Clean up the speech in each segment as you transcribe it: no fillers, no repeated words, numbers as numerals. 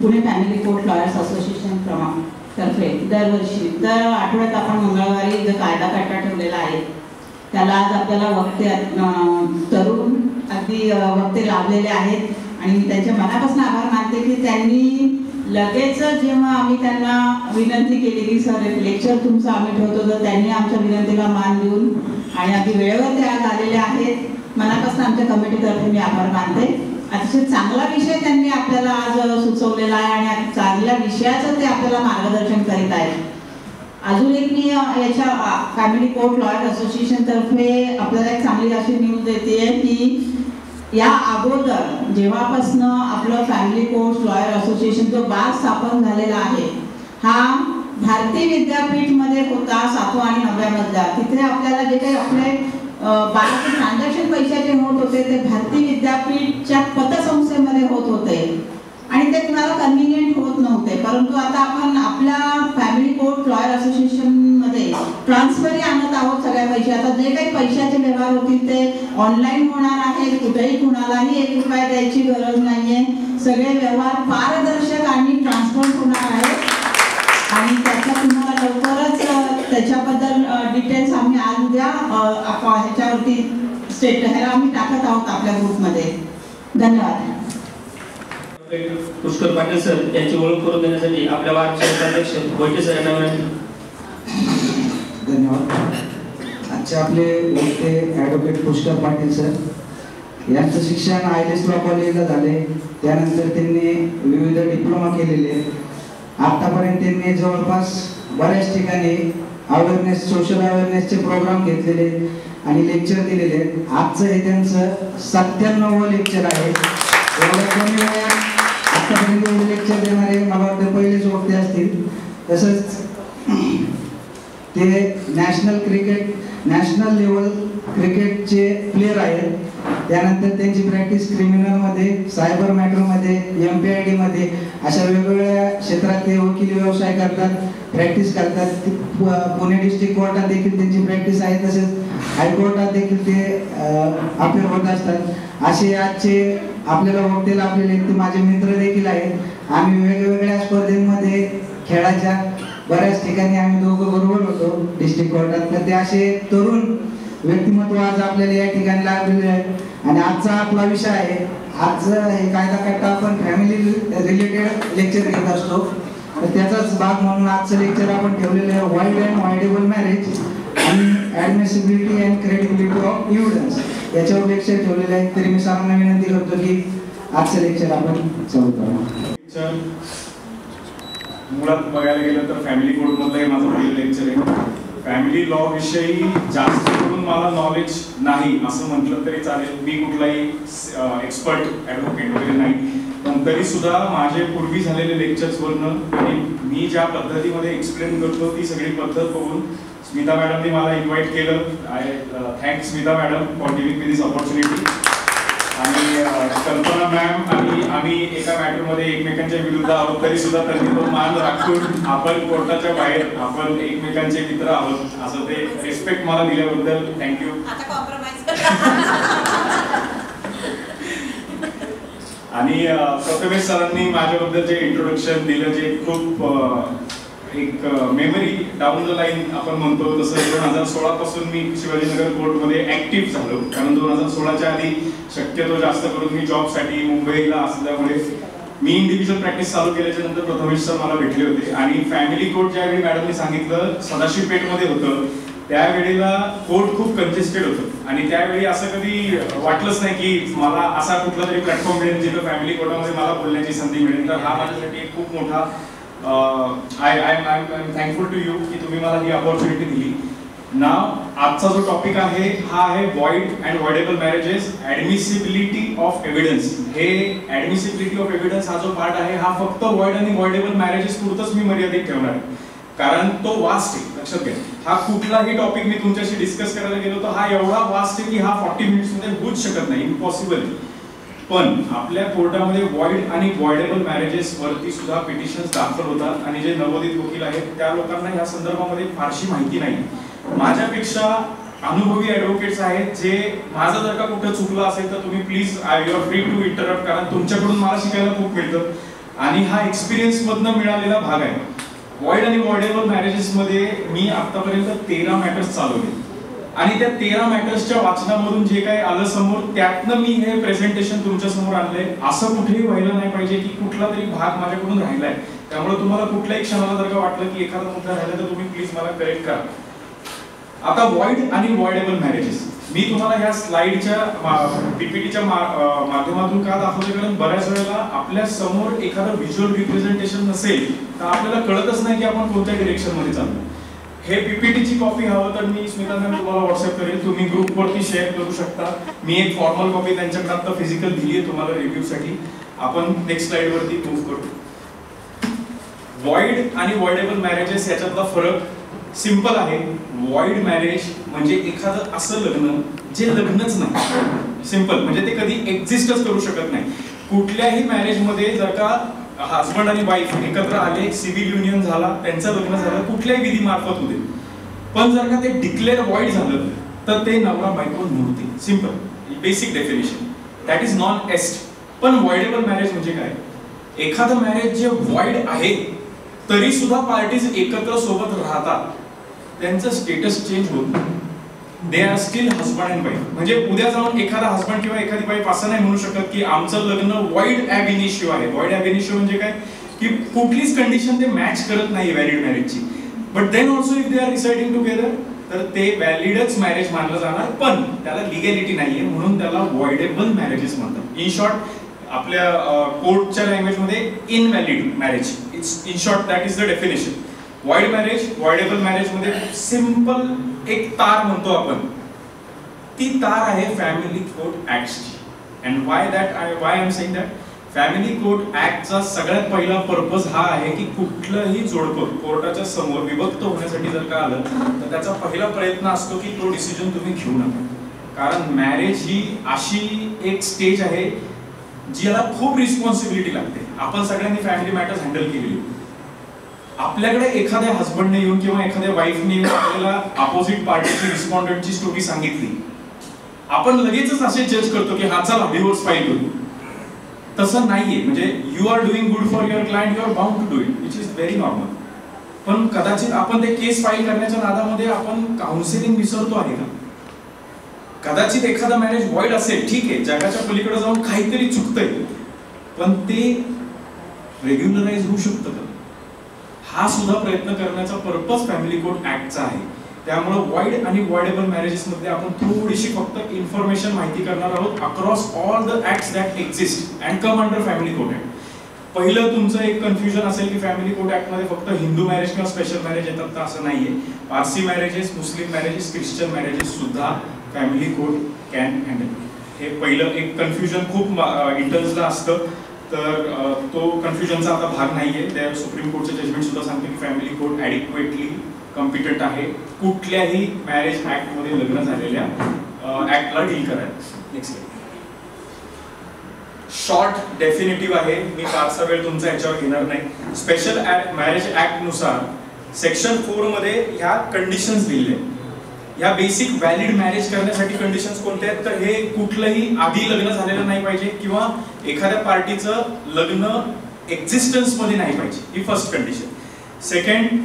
Pune family court lawyers association तर्फे दरवर्षी दर आठवड्यात आपण मंगळवारी जो कायदा कट्टा ठेवलेला आहे त्याला आज आपल्याला वक्ते तरुण अगदी वक्ते लाभलेले आहेत आणि मी त्यांच्या मनापासून आभार मानते की त्यांनी लगेच जेव्हा आम्ही त्यांना विनंती केली की सर एक लेक्चर तुमचं आम्ही ठेवतो तर त्यांनी आमच्या विनंतीला मान देऊन आणि अगदी वेळेवर ते आज आलेले आहेत. मनापासून आमच्या कमिटीतर्फे मी आभार मानते. अतिशय चांगला विषय त्यांनी आपल्याला आज सुचवलेला आहे आणि चांगल्या विषयाचं ते आपल्याला मार्गदर्शन करीत आहेत. अजून एक मी याच्या फॅमिली कोर्ट लॉयर असोसिएशन तर्फे आपल्याला एक चांगली अशी न्यूज देते की या अगोदर जेव्हापासून आपलं फॅमिली कोर्ट लॉयर असोसिएशन जो बार स्थापन झालेला आहे हा भारती विद्यापीठमध्ये होता 7व्या आणि 9व्या मधला. तिथे आपल्याला जे काही आपले बारचे ट्रान्झॅक्शन पैशाचे होत होते ते भारती विद्यापीठच्या पतसंस्थेमध्ये होत होते आणि ते कुणाला कन्व्हिनियंट होत नव्हते. परंतु आता आपण आपल्या फॅमिली कोर्ट लॉयर असोसिएशन मध्ये ट्रान्सफरही आणत आहोत सगळ्या पैसे. आता जे काही पैशाचे व्यवहार होतील ते ऑनलाईन होणार आहेत. कुठेही कुणालाही 1 रुपया द्यायची गरज नाहीये. सगळे व्यवहार पारदर्शक आणि ट्रान्सपरंट होणार आहेत आणि त्याच्या तुम्हाला लवकरच त्याच्याबद्दल डिटेल्स आम्ही आज उद्या ह्याच्यावरती ह्याला आम्ही टाकत आहोत आपल्या ग्रुपमध्ये. धन्यवाद. पुष्कर पाटील सर यांची ओळख करून देण्यासाठी आपल्या वार्डचे अध्यक्ष गोटे सर यांना धन्यवाद. आजचे आपले वक्ते ॲडव्होकेट पुष्कर पाटील सर यांचं शिक्षण ILS लॉ कॉलेजला झाले. त्यानंतर त्यांनी विविध डिप्लोमा केलेले. आतापर्यंत त्यांनी जवळपास बऱ्याच ठिकाणी अवेअरनेस सोशल अवेअरनेसचे प्रोग्राम घेतलेले आणि लेक्चर दिलेले. आजचं हे त्यांचं 97वं लेक्चर आहे. एवढ्या कमी वेळात आतापर्यंत लेक्चर देणारे मला वाटतं पहिलेच वक्ते असतील. तसंच ते नॅशनल लेवल क्रिकेटचे प्लेयर आहेत. त्यानंतर त्यांची प्रॅक्टिस क्रिमिनलमध्ये, सायबर मॅटरमध्ये, MPID मध्ये अशा वेगवेगळ्या क्षेत्रात ते वकिली व्यवसाय करतात, प्रॅक्टिस करतात. पुणे डिस्ट्रिक्ट कोर्टात देखील त्यांची प्रॅक्टिस आहे. तसेच हायकोर्टात देखील ते अपील होत असतात. असे आजचे आपल्याला वक्ते लाभलेले ते माझे मित्र देखील आहेत. आम्ही वेगवेगळ्या स्पर्धेमध्ये खेळाच्या बऱ्याच ठिकाणी आम्ही दोघं बरोबर होतो डिस्ट्रिक्ट कोर्टात. तर ते असे तरुण व्यक्तिमत्व आज आपल्याला या ठिकाणी लाभलेले आहेत. आणि आजचा आपला विषय आहे, आज हे कायदा कट्टा आपण फॅमिली रिलेटेड लेक्चर घेत असतो. तर त्याचाच भाग म्हणून आजचं लेक्चर आपण ठेवलेलं आहे वाईड अँड वायडेबल मॅरेज आणि ॲडमिसिबिलिटी अँड क्रेडिबिलिटी ऑफ एव्हिडन्स याच्यावर लेक्चर ठेवलेलं आहे. तरी मी सरांना विनंती करतो की आजचं लेक्चर आपण चालू करू. मुळात बघायला गेलं तर फॅमिली कोर्ट मधलं हे माझं पहिलं लेक्चर आहे. फॅमिली लॉ विषयी जास्त करून मला नॉलेज नाही असं म्हटलं तरी चालेल. मी कुठलाही एक्सपर्ट ॲडव्होकेट वगैरे नाही, पण तरी सुद्धा माझे पूर्वी झालेले लेक्चर्स वरनं आणि मी ज्या पद्धतीमध्ये एक्सप्लेन करतो ती सगळी पद्धत बघून स्मिता मॅडमने मला इन्व्हाइट केलं. I thank Smita madam for giving me this opportunity. आणि कल्पना मॅम आणि आम्ही एका मॅटरमध्ये एकमेकांच्या विरुद्ध आहोत तरी सुद्धा त्यांनी तो मान राखून आपण कोर्टाच्या बाहेर आपण एकमेकांचे मित्र आहोत असं ते रिस्पेक्ट मला दिल्याबद्दल थँक्यू. आणि प्रथमेश सरांनी माझ्याबद्दल जे इंट्रोडक्शन दिलं जे खूप एक मेमरी डाऊन द लाईन आपण म्हणतो तसं 2016 पासून मी शिवाजीनगर कोर्टमध्ये ऍक्टिव्ह झालो. कारण 2016च्या आधी शक्यतो जास्त करून मी जॉबसाठी मुंबईला असल्यामुळे मी इंडिव्हिज्युअल प्रॅक्टिस चालू केल्याच्या नंतर प्रथमेश सर मला भेटले होते. आणि फॅमिली कोर्ट ज्यावेळी मॅडमने सांगितलं सदाशिव पेठमध्ये होतं त्यावेळेला कोर्ट खूप कंजेस्टेड होतं आणि त्यावेळी असं कधी वाटलंच नाही की मला असा कुठला तरी प्लॅटफॉर्म मिळेल जिथं फॅमिली कोर्टामध्ये मला बोलण्याची संधी मिळेल. तर हा माझ्यासाठी एक खूप मोठा I'm thankful to you की तुम्ही मला ही अपॉर्च्युनिटी दिली. नाव आजचा जो टॉपिक आहे हा आहे void and voidable marriages admissibility of evidence. हे ॲडमिसिबिलिटी ऑफ एव्हिडन्स हा जो पार्ट आहे हा फक्त वॉइड आणि वॉइडेबल मॅरेजेस पुरतच मी मर्यादित ठेवणार आहे कारण तो वास्ट आहे. लक्षात घ्या, हा कुठलाही टॉपिक मी तुमच्याशी डिस्कस करायला गेलो तर हा एवढा वास्ट आहे की हा 40 मिनिट्समध्ये होऊच शकत नाही, इम्पॉसिबल आहे. पण आपल्या कोर्टामध्ये वॉइड आणि वॉइडेबल मॅरेजेस वरती सुद्धा पिटिशन्स दाखल होतात आणि जे नवोदित वकील आहेत त्या लोकांना या संदर्भामध्ये फारशी माहिती नाही. माझ्यापेक्षा अनुभवी ॲडव्होकेट्स आहेत जे माझं जर का कुठं चुकलं असेल तर तुम्ही please you are free to interrupt कारण तुमच्याकडून मला शिकायला खूप मिळतं. आणि हा एक्सपिरियन्स मधनं मिळालेला भाग आहे. वॉइड आणि वॉइडेबल मॅरेजेस मध्ये मी आतापर्यंत 13 मॅटर्स चालवले आणि त्या 13 मॅटर्सच्या वाचनामधून जे काही आलं समोर त्यातनं मी हे प्रेझेंटेशन तुमच्या समोर आणलंय. असं कुठेही व्हायला नाही पाहिजे की कुठला तरी भाग माझ्याकडून राहिलाय. त्यामुळे तुम्हाला कुठल्याही क्षणाला जर का वाटलं की एखादा मुद्दा राहिला तर तुम्ही प्लीज मला करेक्ट करा. आता वॉइड आणि वॉइडेबल मॅरेजेस मी तुम्हाला ह्या स्लाइडच्या पीपीटीच्या माध्यमातून का दाखवते, कारण बऱ्याच वेळेला आपल्या समोर एखादं व्हिज्युअल रिप्रेझेंटेशन नसेल तर आपल्याला कळतच नाही की आपण कोणत्या डिरेक्शन मध्ये चाललो. हे पीपीटीची कॉपी हवं तर मी स्मिता मॅम तुम्हाला व्हॉट्सअप करेल, तुम्ही ग्रुपवरती शेअर करू शकता. मी एक फॉर्मल कॉपी त्यांच्याकडे आता फिजिकल दिली आहे तुम्हाला रिव्ह्यूसाठी. आपण नेक्स्ट स्लाइड वरती मूव्ह करू. वॉइड आणि वॉइडेबल मॅरेजेस याच्यातला फरक सिंपल आहे. वॉइड मॅरेज म्हणजे एखादं असं लग्न जे लग्नच नाही, सिंपल म्हणजे ते कधी एक्झिस्टच करू शकत नाही. कुठल्याही मॅरेज मध्ये जर का हस्बंड आणि वाईफ एकत्र आले, सिव्हिल युनियन झाला, त्यांचं लग्न झालं कुठल्याही विधी मार्फत होते, पण जर का ते डिक्लेअर वॉइड झालं तर ते नवरा बायको नव्हते. Simple basic definition, that is non est. पण वॉइडेबल मॅरेज म्हणजे काय? एखादं मॅरेज जे वॉइड आहे तरी सुद्धा पार्टीज एकत्र सोबत राहतात, त्यांचं स्टेटस चेंज होत, they are still husband and wife. म्हणजे उद्या जाऊन एखादा हस्बंड किंवा एखादी वाईफ असं नाही म्हणू शकत की आमचं लग्न वॉइड ॲब इनिशिओ आहे. वॉइड ॲब इनिशिओ म्हणजे काय की कुठलीच कंडिशन ते मॅच करत नाही व्हॅलिड मॅरेजची, but then also if they are residing together तर ते व्हॅलिडच मॅरेज मानलं जाणार, पण त्याला लिगॅलिटी नाहीये म्हणून त्याला वॉइडेबल मॅरेजेस म्हणतात. इन शॉर्ट आपल्या कोर्टच्या लँग्वेज मध्ये invalid marriage, in short that is the definition. Void marriage, voidable marriage मध्ये सिंपल एक तार म्हणतो आपण, ती तार आहे फॅमिली कोर्ट ऍक्टची. And why I am saying that? Family court ऍक्टचा सगळ्यात पहिला पर्पज हा आहे की कुठलंही जोडपं कोर्टाच्या समोर विभक्त होण्यासाठी जर का आलं तर त्याचा पहिला प्रयत्न असतो की तो डिसिजन तुम्ही घेऊ नका. कारण मॅरेज ही अशी एक स्टेज आहे ज्याला खूप रिस्पॉन्सिबिलिटी लागते. आपण सगळ्यांनी फॅमिली मॅटर्स हँडल केलेली. आपल्याकडे एखाद्या हस्बंडने येऊन किंवा एखाद्या वाईफने येऊन आपल्याला अपोजिट पार्टीची रिस्पॉन्डंटची स्टोरी सांगितली, आपण लगेचच असे जज करतो की हा चला डिवोर्स फाईल करू. तसं नाहीये. म्हणजे you are doing good for your client, you are bound to do it, which is very normal. पण कदाचित आपण ते केस फाईल करण्याच्या नादामध्ये आपण काउन्सिलिंग विसरतो आहे का? कदाचित एखादा मॅरेज वॉइड असेल, ठीक आहे, जगाच्या पलीकडे जाऊन काहीतरी चुकतंय, पण ते रेग्युलराइज होऊ शकतं का? हा सुद्धा प्रयत्न करण्याचा पर्पज फॅमिली कोर्ट ऍक्टचा आहे. त्यामुळे वॉइड आणि वॉइडेबल मॅरेजेस मध्ये आपण थोडीशी फक्त इन्फॉर्मेशन माहिती करणार आहोत across all the acts that exist and come under family court act. पहिलं तुमचं एक कन्फ्युजन असेल की फॅमिली कोर्ट ऍक्ट मध्ये फक्त हिंदू मॅरेज किंवा स्पेशल मॅरेज येतात, तर असं नाहीये. पारसी मॅरेजेस, मुस्लिम मॅरेजेस, ख्रिश्चन मॅरेजेस सुद्धा फॅमिली कोर्ट कॅन हँडल. हे पहिलं एक कन्फ्युजन खूप इंटर्न्सला असतं, तर तो कन्फ्युजनचा आता भाग नाहीये. त्या सुप्रीम कोर्टचं जजमेंट सुद्धा सांगते की फॅमिली कोर्ट ॲडिक्वेटली कॉम्पिटंट आहे कुठल्याही मॅरेज ऍक्ट मध्ये लग्न झालेल्या ऍक्टला डील करायला. नेक्स्ट शॉर्ट डेफिनेटिव्ह आहे, मी फारसा वेळ तुमचा याच्यावर घेणार नाही. स्पेशल मॅरेज ऍक्ट नुसार सेक्शन 4 मध्ये ह्या कंडिशन्स दिलेल्या आहेत. या बेसिक व्हॅलिड मॅरेज करण्यासाठी कंडिशन्स कोणत्या आहेत? तर हे कुठलंही आधी लग्न झालेलं नाही पाहिजे किंवा एखाद्या पार्टीचं लग्न एक्झिस्टन्स मध्ये नाही पाहिजे, ही फर्स्ट कंडिशन. सेकंड,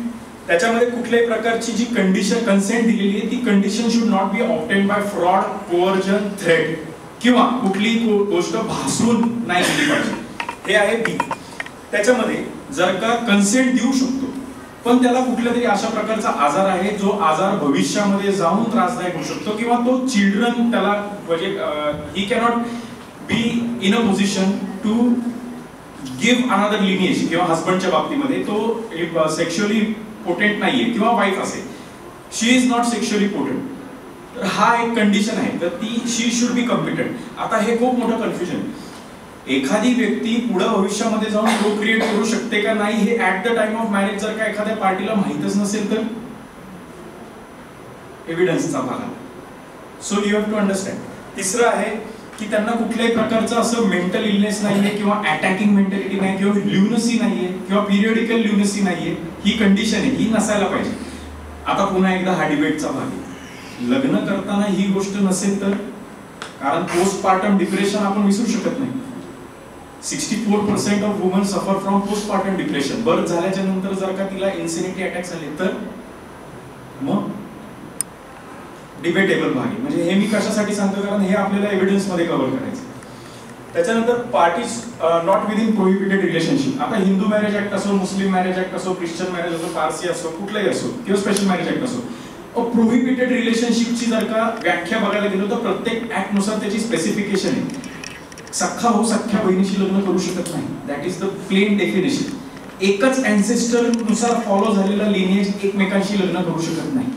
त्याच्यामध्ये कुठल्याही प्रकारची जी कंडिशन कन्सेंट दिलेली आहे ती condition should not be obtain bye fraud, coercion, threat किंवा कुठलीही गोष्ट भासून नाही दिली पाहिजे. हे आहे बी. त्याच्यामध्ये जर का कन्सेंट देऊ शकतो पण त्याला कुठल्या तरी अशा प्रकारचा आजार आहे जो आजार भविष्यामध्ये जाऊन त्रासदायक होऊ शकतो किंवा तो चिल्ड्रन त्याला म्हणजे he cannot be in a position to give another lineage किंवा हस्बंडच्या बाबतीमध्ये तो सेक्शुअली पोटेंट नाहीये किंवा वाईफ असेल, शी इज नॉट सेक्शुअली पोटेंट, तर हा एक कंडिशन आहे, तर ती शी शुड बी कॉम्पिटंट. आता हे खूप मोठं कन्फ्युजन. एखादी व्यक्ती पुढे भविष्यामध्ये जाऊन प्रोक्रिएट करू शकते का नाही हे at the time of marriage जर का एखाद्या पार्टीला माहीतच नसेल तर एव्हिडन्सचा भाग आहे. So you have to understand. तिसरं आहे की त्यांना कुठल्याही प्रकारचं असं मेंटल इलनेस नाहीये किंवा अटॅकिंग मेंटॅलिटी नाही किंवा ल्युनसी नाहीये किंवा पिरियडिकल ल्युनसी नाहीये. ही कंडिशन आहे, ही नसायला पाहिजे. आता पुन्हा एकदा हा डिबेटचा भाग आहे. लग्न करताना ही गोष्ट नसेल तर, कारण पोस्टपार्टम डिप्रेशन आपण विसरू शकत नाही. 64% of woman suffer from postpartum depression. Birth झाल्याच्या नंतर जर का तिला इन्सिनिटी अटॅक्स आले तर मग डिबेटेबल भाग आहे. म्हणजे हे मी कशासाठी सांगतो, कारण हे आपल्याला एव्हिडन्स मध्ये कव्हर करायचं. त्याच्यानंतर parties not within prohibited relationship. आता हिंदू मॅरेज ऍक्ट असो, मुस्लिम मॅरेज ऍक्ट असो, ख्रिश्चन मॅरेज असो, पारसी असो, कुठलाही असो, किंवा स्पेशल मॅरेज ऍक्ट असो, प्रोहिबिटेड रिलेशनशिपची जर का व्याख्या बघायला गेलो तर प्रत्येक ऍक्ट नुसार त्याची स्पेसिफिकेशन आहे. सख्खा भाऊ सख्ख्या बहिणीशी लग्न करू शकत नाही, that is the plain definition. एकच अँसेस्टर नुसार फॉलो झालेला लिनिएज एकमेकांशी लग्न करू शकत नाही,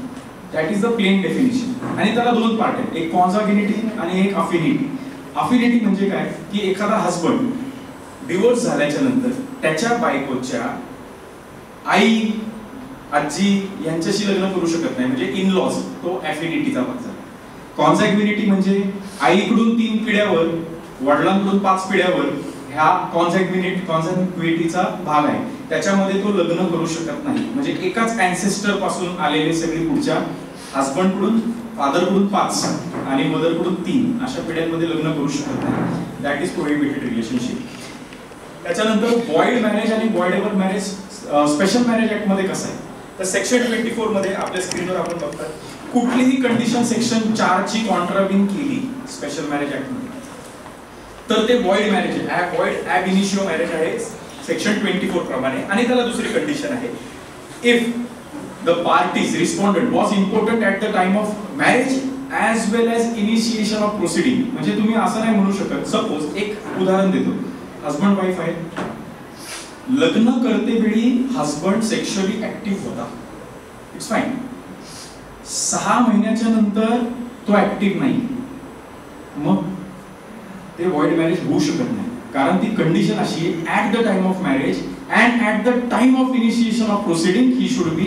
that is the plain definition. आणि त्याला दोन पार्ट आहेत, एक कॉन्झागिनिटी आणि एक अफिनिटी. अफिनिटी म्हणजे काय की एखादा हसबंड डिवोर्स झाल्याच्या नंतर त्याच्या बायकोच्या आई आजी यांच्याशी लग्न करू शकत नाही, म्हणजे इन लॉज, तो अफिनिटीचा भाग झाला. कॉन्झॅग्युनिटी म्हणजे आईकडून 3 पिढ्यावर, वडिलांकडून 5 पिढ्यावर ह्या कॉन्झॅग्युनिटीचा भाग आहे, त्याच्यामध्ये तो लग्न करू शकत नाही. म्हणजे एकाच अँसेस्टर पासून आलेले सगळे पुढच्या हसबंड कडून, फादर कडून 5 आणि मदर कडून 3 अशा पिढ्यांमध्ये लग्न करू शकत नाही, दॅट इज प्रोहिबिटेड रिलेशनशिप. त्याच्यानंतर व्हॉइड मॅरेज आणि व्हॉइडेबल मॅरेज स्पेशल मॅरेज ऍक्ट मध्ये कसं आहे तर सेक्शन 24 मध्ये आपल्या स्क्रीनवर आपण बघतात, कुठलीही कंडिशन सेक्शन 4 ची कॉन्ट्राव्हिन केली स्पेशल मॅरेज ऍक्ट मध्ये तर ते व्हॉइड मॅरेज आहे, व्हॉइड ॲब इनिशियो मॅरेज आहे सेक्शन 24 प्रमाणे. आणि त्याला दुसरी कंडिशन आहे, if the parties respondent was impotent at the time of marriage as well as initiation of proceeding. म्हणजे तुम्ही असं नाही म्हणू शकत, सपोज एक उदाहरण देतो, हसबंड वाईफ आहे, लग्न करते वेळी हसबंड सेक्शुअली ऍक्टिव्ह होता, इट्स फाईन. 6 महिन्याच्या नंतर तो ऍक्टिव्ह नाही, मग ते व्हॉइड मॅरेज होऊ शकत नाही, कारण ती कंडिशन अशी आहे, at the time of marriage and at the time of initiation of proceeding he should be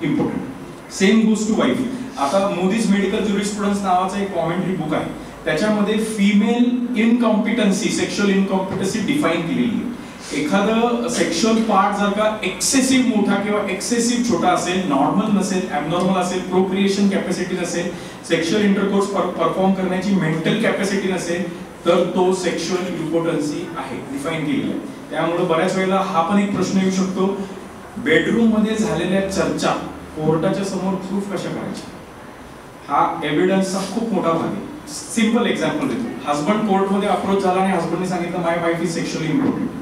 impotent. Same goes to wife. आता मोदीज मेडिकल ज्युरिस्प्रुडन्स नावाचं एक कॉमेंट्री बुक आहे, त्याच्यामध्ये फिमेल इनकॉम्पिटन्सी, सेक्शुअल इनकॉम्पिटन्सी डिफाईन केलेली आहे. एखादं सेक्शुअल पार्ट जर का एक्सेसिव्ह मोठा किंवा एक्सेसिव्ह छोटा असेल, नॉर्मल नसेल, ॲबनॉर्मल असेल, प्रोक्रिएशन कॅपॅसिटी नसेल, सेक्शुअल इंटरकोर्स परफॉर्म करण्याची मेंटल कॅपॅसिटी नसेल, तर तो सेक्शुअल इम्पॉर्टन्सी आहे, डिफाईन केलेला आहे. त्यामुळे बऱ्याच वेळेला हा पण एक प्रश्न येऊ शकतो, बेडरूम मध्ये झालेल्या चर्चा कोर्टाच्या समोर प्रूफ कशा करायच्या, हा एव्हिडन्सचा खूप मोठा भाग आहे. सिंपल एक्झाम्पल देतो, हसबंड कोर्टमध्ये अप्रोच झाला आणि हसबंडने सांगितलं my wife is sexually important.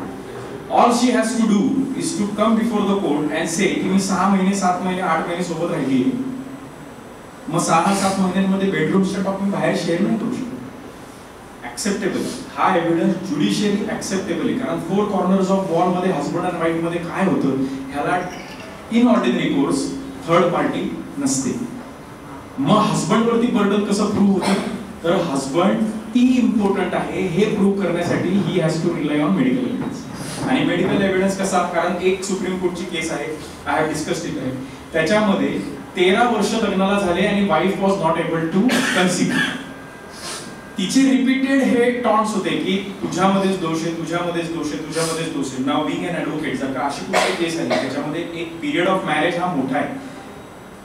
All she has to do is to come before the court and say की मी 6 महिने 7 महिने 8 महिने सोबत राहिली, मग 6-7 महिन्यांमध्ये बेडरूमच्या टॉपिक बाहेर शेअर नाही करू शकत, ऍक्सेप्टेबल. हा एव्हिडन्स ज्युडिशियली ऍक्सेप्टेबल आहे, कारण 4 कॉर्नर्स ऑफ वॉल मध्ये हसबंड अँड वाईफ मध्ये काय होतं ह्याला in ordinary course third party नसते. मग हसबंड वरती बर्डन कसं प्रूव्ह होतं तर हसबंड ती इम्पॉर्टंट आहे हे प्रूव्ह करण्यासाठी he has to rely on medical evidence. आणि मेडिकल एव्हिडन्स कसा, कारण एक सुप्रीम कोर्टची केस आहे, आय हॅव डिस्कस्ड इट आहे, त्याच्यामध्ये 13 वर्ष लग्नाला झाले आणि wife was not able to conceive. तिचे रिपीटेड हे टॉन्ट्स होते की तुझ्यामध्येच दोष आहे, तुझ्यामध्येच दोष आहे, तुझ्यामध्येच दोष आहे. नाव बिंग अन ॲडव्होकेट जर का अशी कुठली केस आहे त्याच्यामध्ये एक पिरियड ऑफ मॅरेज हा मोठा आहे,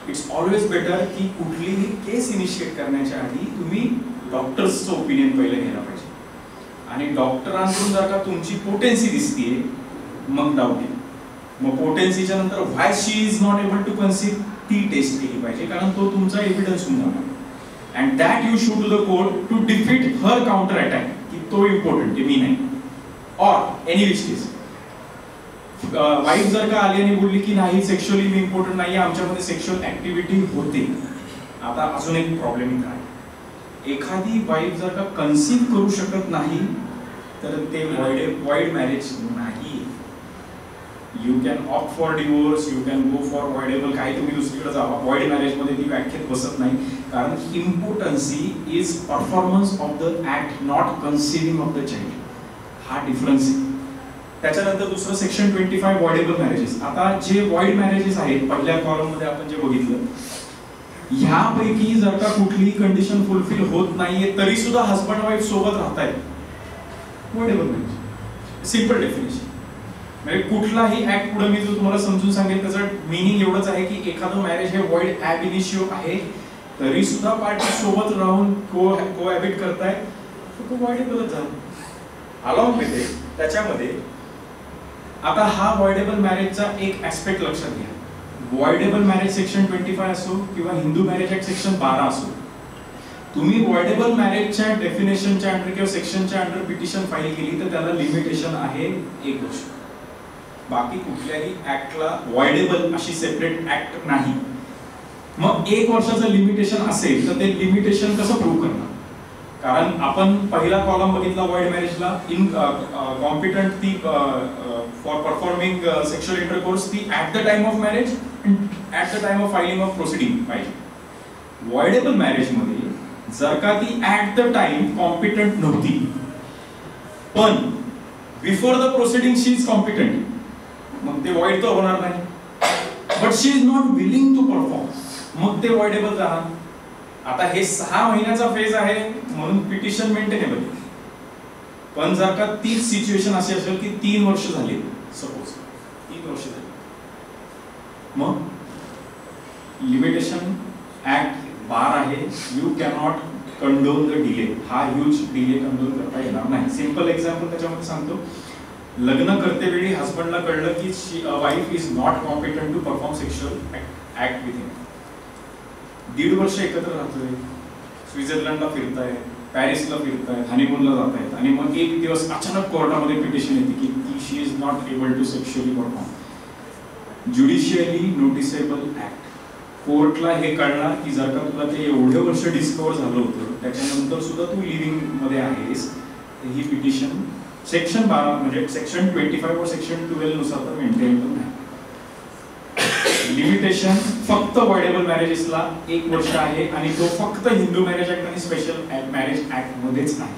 इट्स ऑलवेज बेटर की कुठलीही केस इनिशिएट करण्याच्या आधी तुम्ही डॉक्टर्सचं ओपिनियन पहिले घ्यायला पाहिजे. आणि डॉक्टरांकडून जर का तुमची पोटेन्सी दिसतीये मग डाऊट आहे, मग पोटेन्सीच्या नंतर why she is not able to conceive ती टेस्ट केली पाहिजे, कारण तो तुमचा एव्हिडन्स होऊन जाणार. And that you show to the court to defeat her counter attack की तो इम्पॉर्टंट आहे, मी नाही. Or any which case wife जर का आली आणि बोलली की नाही सेक्शुअली मी इम्पॉर्टंट नाही, आमच्यामध्ये सेक्शुअल ऍक्टिव्हिटी होते. आता अजून एक प्रॉब्लेम इथं आहे, एखादी वाईफ जर का कन्सीव्ह करू शकत नाही तर ते व्हॉइड मॅरेज नाही. You can opt for divorce, you can go for voidable, काही तुम्ही दुसरीकडे जावा, व्हॉइड मॅरेज मध्ये ती व्याख्येत बसत नाही, कारण impotency is performance of the act, not conceiving of the child. हा डिफरन्स आहे. त्याच्यानंतर दुसरं सेक्शन 25 व्हॉइडेबल मॅरेजेस. आता जे व्हॉइड मॅरेजेस आहेत पहिल्या कॉलम मध्ये आपण जे बघितलं, ह्यापैकी जर का कुठलीही कंडिशन फुलफिल होत नाहीये तरी सुद्धा हसबंड वाईफ सोबत राहतायत, व्हॉइडेबल मॅरेज. Simple definition. म्हणजे कुठलाही ऍक्ट पुढे मी जो तुम्हाला समजून सांगेल त्याचं मिनिंग एवढंच आहे की एखादं मॅरेज हे व्हॉइड ॲब इनिशियो आहे तरी सुद्धा पार्टी सोबत राहून कोहॅबिट करताय, तो व्हॉइडेबलच झालं. अलॉंग विथ इट त्याच्यामध्ये आता हा वॉइडेबल मॅरेजचा एक ऍस्पेक्ट लक्षात घ्या. वॉइडेबल मॅरेज सेक्शन 25 असो किंवा हिंदू मॅरेज ऍक्ट सेक्शन 12 असो, तुम्ही वॉइडेबल मॅरेजच्या डेफिनेशनच्या अंडर किंवा सेक्शनच्या अंडर पिटिशन फाईल केली तर त्याला लिमिटेशन आहे 1 वर्ष. बाकी कुठल्याही ऍक्टला वॉइडेबल अशी सेपरेट ऍक्ट नाही. मग 1 वर्षाचं लिमिटेशन असेल तर ते लिमिटेशन कसं प्रूव्ह करणार? कारण आपण पहिला कॉलम बघितला वॉइड मॅरेजला, इन कॉम्पिटंट ती फॉर परफॉर्मिंग सेक्शुअल इंटरकोर्स ती at the time of marriage at the time of filing of proceeding पाहिजे. वॉइडेबल मॅरेज मध्ये जर का ती ऍट द टाइम कॉम्पिटंट नव्हती पण before the proceeding she is competent, मग ते वॉइड तर होणार नाही. But she is not willing to perform, मग ते वॉइडेबल राहणार. आता हे 6 महिन्याचा फेज आहे म्हणून पिटिशन मेंटेनेबल. पण जर का तीच सिच्युएशन अशी असेल की 3 वर्ष झाली, सपोज 3 वर्ष झाली, मग लिमिटेशन ऍक्ट 12 आहे. You cannot condone the delay. हा ह्यूज डिले कंडोन करता येणार नाही. सिंपल एक्झाम्पल त्याच्यामध्ये सांगतो. लग्न करते वेळी हस्बंडला कळलं की wife is not competent to perform sexual act with him. 1.5 वर्ष एकत्र राहतोय, स्वित्झर्लंडला फिरताय, पॅरिसला फिरताय, हनीमूनला जातायत आणि मग एक दिवस अचानक कोर्टामध्ये पिटिशन येते की she is not able to sexually perform. Judicially noticeable act. कोर्टला हे कळणार की जर का तुला ते एवढे वर्ष डिस्कवर झालं होतं त्याच्यानंतर सुद्धा तू लिव्हिंग मध्ये आहेस, ही पिटिशन सेक्शन 12 म्हणजे सेक्शन 25 व सेक्शन 12 नुसार तर मेंटेनेबल नाही. लिमिटेशन फक्त वॉइडेबल मॅरेजेसला 1 वर्ष आहे आणि तो फक्त हिंदू मॅरेज ऍक्ट आणि स्पेशल मॅरेज ऍक्ट मध्येच आहे.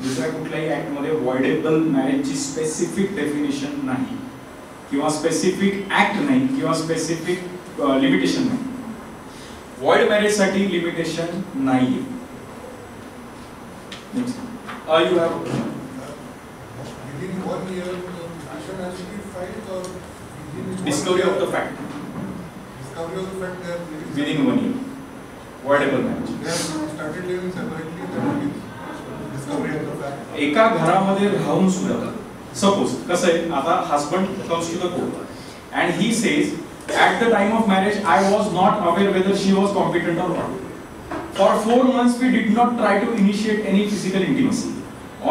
दुसऱ्या कुठल्याही ऍक्ट मध्ये वॉइडेबल मॅरेजची स्पेसिफिक डेफिनेशन नाही किंवा स्पेसिफिक ऍक्ट नाही किंवा स्पेसिफिक लिमिटेशन नाही. वॉइड मॅरेज साठी लिमिटेशन नाहीये. You have within 1 year the petition has to be filed or within discovery of the fact. Discovery of the fact they are living Within 1 year. Voidable marriage. They have started living separately, that is discovery of the fact. एका घरामध्ये राहून सुद्धा suppose कसं आहे, आता husband comes to the court and he says at the time of marriage I was not aware whether she was competent or not. For 4 months we did not try to initiate any physical intimacy.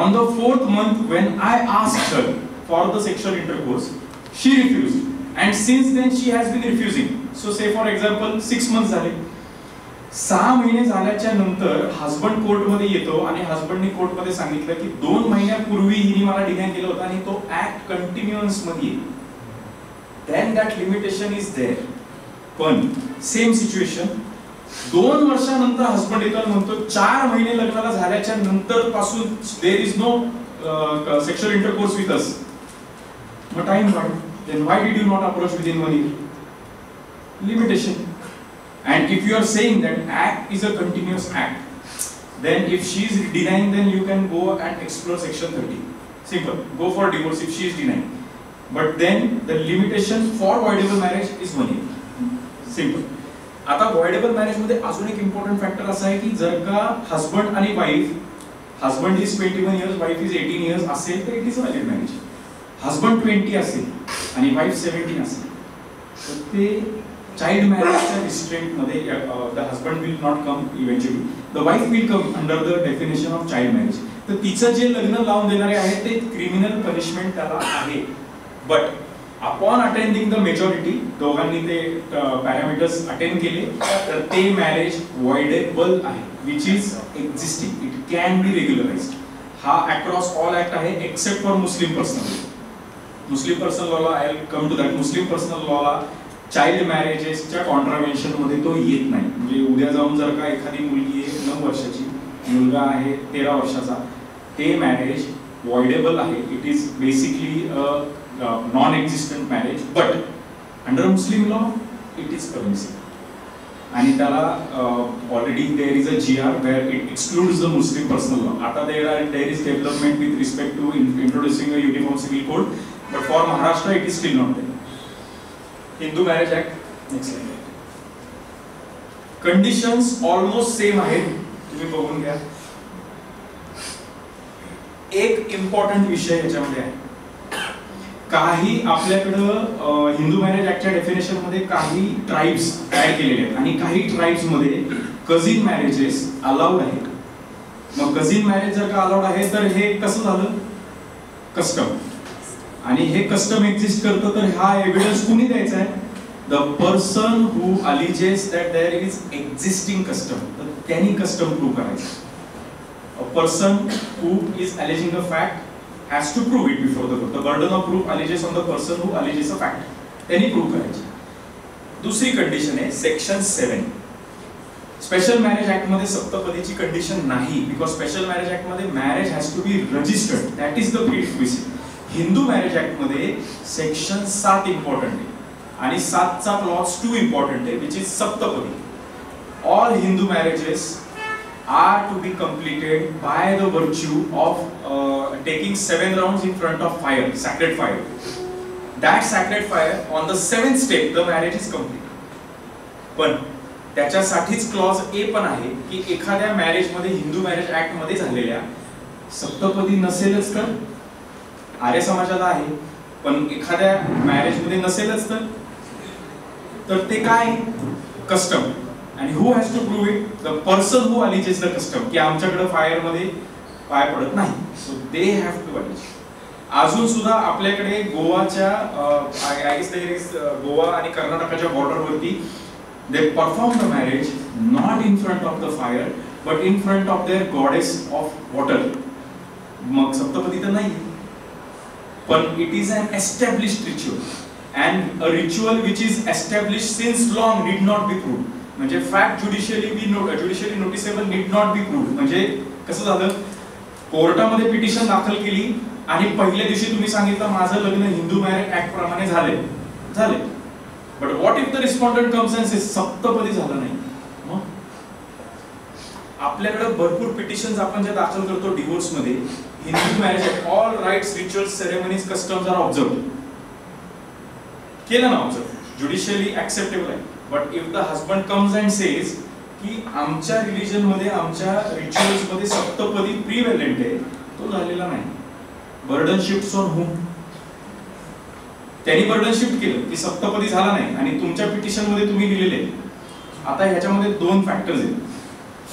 On the 4th month when I asked her for the sexual intercourse, she refused and since then she has been refusing. So say for example 6 months झाले, 6 महिने झाल्याच्या नंतर husband court मध्ये येतो आणि हस्बंडने court मध्ये सांगितलं की 2 महिन्यापूर्वी हिने मला डिनाय केलं होतं आणि तो ऍक्ट कंटिन्युअन्स मध्ये आहे. Then that limitation is there. पण सेम सिच्युएशन 2 वर्षानंतर हस्बंड येतो आणि म्हणतो 4 महिने लग्नाला झाल्याच्या नंतर पासून there is no sexual intercourse with us. मग टाइम काढ. Then why did you not approach within 1 year? Limitation. And if you are saying that act is a continuous act, then if she is denying, then you can go and explore section 30. Simple. Go for divorce if she is denying. But then the limitation for voidable marriage is 1 year. Simple. आता voidable marriage मध्ये अजून एक important factor असा आहे की जर का husband आणि wife, husband is 21 years, wife is 18 years असेल तर it is valid marriage. Husband 20 असेल आणि वाईफ 17 असेल तर ते चाइल्ड मॅरेजच्या रिस्ट्रेंट मध्ये the husband will not come eventually, the wife will come under the definition of child marriage. तर तिचं जे लग्न लावून देणारे आहे ते क्रिमिनल पनिशमेंट त्याला आहे. But upon attending the majority, दोघांनी ते पॅरामीटर्स अटेंड केले तर ते मॅरेज वॉइडेबल आहे, which is existing. It can be regularised. हा अक्रॉस ऑल ऍक्ट आहे except for Muslim personal law. Muslim personal लॉला I will come to that. मुस्लिम पर्सनल लॉला चाइल्ड मॅरेजेसच्या कॉन्ट्राव्हेन्शन मध्ये तो येत नाही. म्हणजे उद्या जाऊन जर का एखादी मुलगी आहे 9 वर्षाची, मुलगा आहे 13 वर्षाचा, ते मॅरेज वॉइडेबल आहे. It is basically non-existent marriage, but under Muslim law it is permissible. आणि त्याला already there is a GR where it excludes the Muslim personal law. आता there is development with respect to introducing a uniform civil code, but for Maharashtra it is still not there. Hindu Marriage Act, next slide. Conditions almost same आहेत, तुम्ही बघून घ्या. एक important विषय याच्यामध्ये आहे. काही आपल्याकडं हिंदू मॅरेज ऍक्टच्या डेफिनेशन मध्ये काही ट्राईब्स ऍड केलेले आहेत आणि काही ट्राईब्स मध्ये कझिन मॅरेजेस अलाउड आहेत. मग कझिन मॅरेज जर का अलाउड आहे तर हे कसं झालं? कस्टम. आणि हे कस्टम एक्झिस्ट करतं तर हा एव्हिडन्स कुणी द्यायचा आहे? The person who alleges that there is existing custom. तर त्यांनी कस्टम प्रूव्ह करायचं. A person who is alleging a fact has to prove it before the court. The burden of proof alleges on the person who alleges a fact. त्यांनी prove करायची. दुसरी condition आहे section 7. Special marriage act मध्ये सप्तपदीची condition नाही, because special marriage act मध्ये marriage has to be registered. That is the prerequisite. Hindu marriage act मध्ये section 7 important आहे आणि 7चा क्लॉज 2 इम्पॉर्टंट आहे, which is saptapadi. All Hindu marriages are to be completed by the virtue of taking 7 rounds in front of fire, sacred fire. That sacred fire, on the 7th step, the marriage is complete. पण त्याच्यासाठीच clause A पण आहे की एखाद्या marriage मध्ये Hindu marriage act मध्ये झालेल्या सप्तपदी नसेलच तर, आर्य समाजाला आहे पण एखाद्या मॅरेज मध्ये नसेलच तर ते काय? कस्टम. आणि who has to prove it? The person who alleges the custom. की आमच्याकडे फायर मध्ये पाय पडत नाही. So they have to allege. अजून सुद्धा आपल्याकडे गोवाच्या गोवा आणि कर्नाटकाच्या बॉर्डर वरती they perform the marriage not in front of the fire but in front of their goddess of water. मग सप्तपदी तर नाही, पण it is an established ritual and a ritual which is established since long need not be proved. म्हणजे fact judicially noticeable need not be proved. म्हणजे कसं झालं? कोर्टामध्ये petition दाखल केली आणि पहिल्या दिवशी तुम्ही सांगितलं माझं लग्न हिंदू मॅरेज ऍक्ट प्रमाणे झाले, but what if the respondent comes and says saptapadi झालं नाही? मग आपल्याकडे भरपूर पिटिशन्स आपण जे दाखल करतो डिवोर्स मध्ये, Hindu marriage act all rites, rituals, ceremonies, customs are observe केलं ना, ऑब्झर्व ज्युडिशियली ऍक्सेप्टेबल आहे. But if the husband comes and says की आमच्या रिलीजन मध्ये आमच्या रिच्युअल्स मध्ये सप्तपदी प्रिव्हेलेंट आहे, तो झालेला नाही. Burden shift on home? त्यांनी बर्डन शिफ्ट केलं की सप्तपदी झाला नाही आणि तुमच्या पिटिशन मध्ये तुम्ही दिलेले. आता ह्याच्यामध्ये 2 फॅक्टर्स आहेत.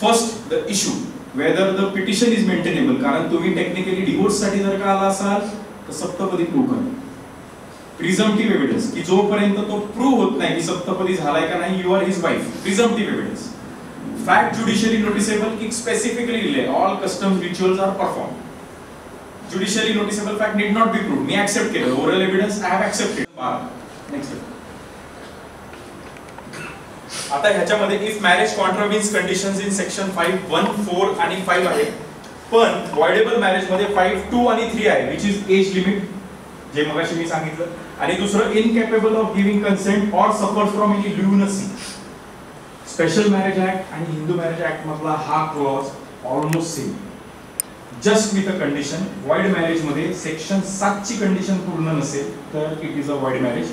First, the issue whether the petition is maintainable. कारण तुम्ही टेक्निकली डिवोर्स साठी जर का आला असाल तर सप्तपदी प्रूव्ह करा. प्रिझम्पटिव्ह एव्हिडन्स की जोपर्यंत तो प्रूव्ह होत नाही की सप्तपदी झालाय का नाही, you are his wife. Presumptive evidence. Fact judicially noticeable की स्पेसिफिकली लिहिले all customs rituals are perform. Judicially noticeable fact need not be prove. मी ऍक्सेप्ट केलं. Oral evidence I have accepted. Next. आता ह्याच्यामध्ये if marriage contravenes conditions in section 5(1), 4 आणि 5 आहे, पण voidable marriage मध्ये 5, 2 आणि 3 आहे, विच इज एज लिमिट जे मगाशी मी सांगितलं. आणि दुसरं incapable of giving consent or suffer from any lunacy. Special marriage act आणि हिंदू मॅरेज ऍक्ट मधला हा clause almost same, just with a condition. Void marriage मध्ये सेक्शन 7 ची कंडिशन पूर्ण नसेल तर it is a void marriage.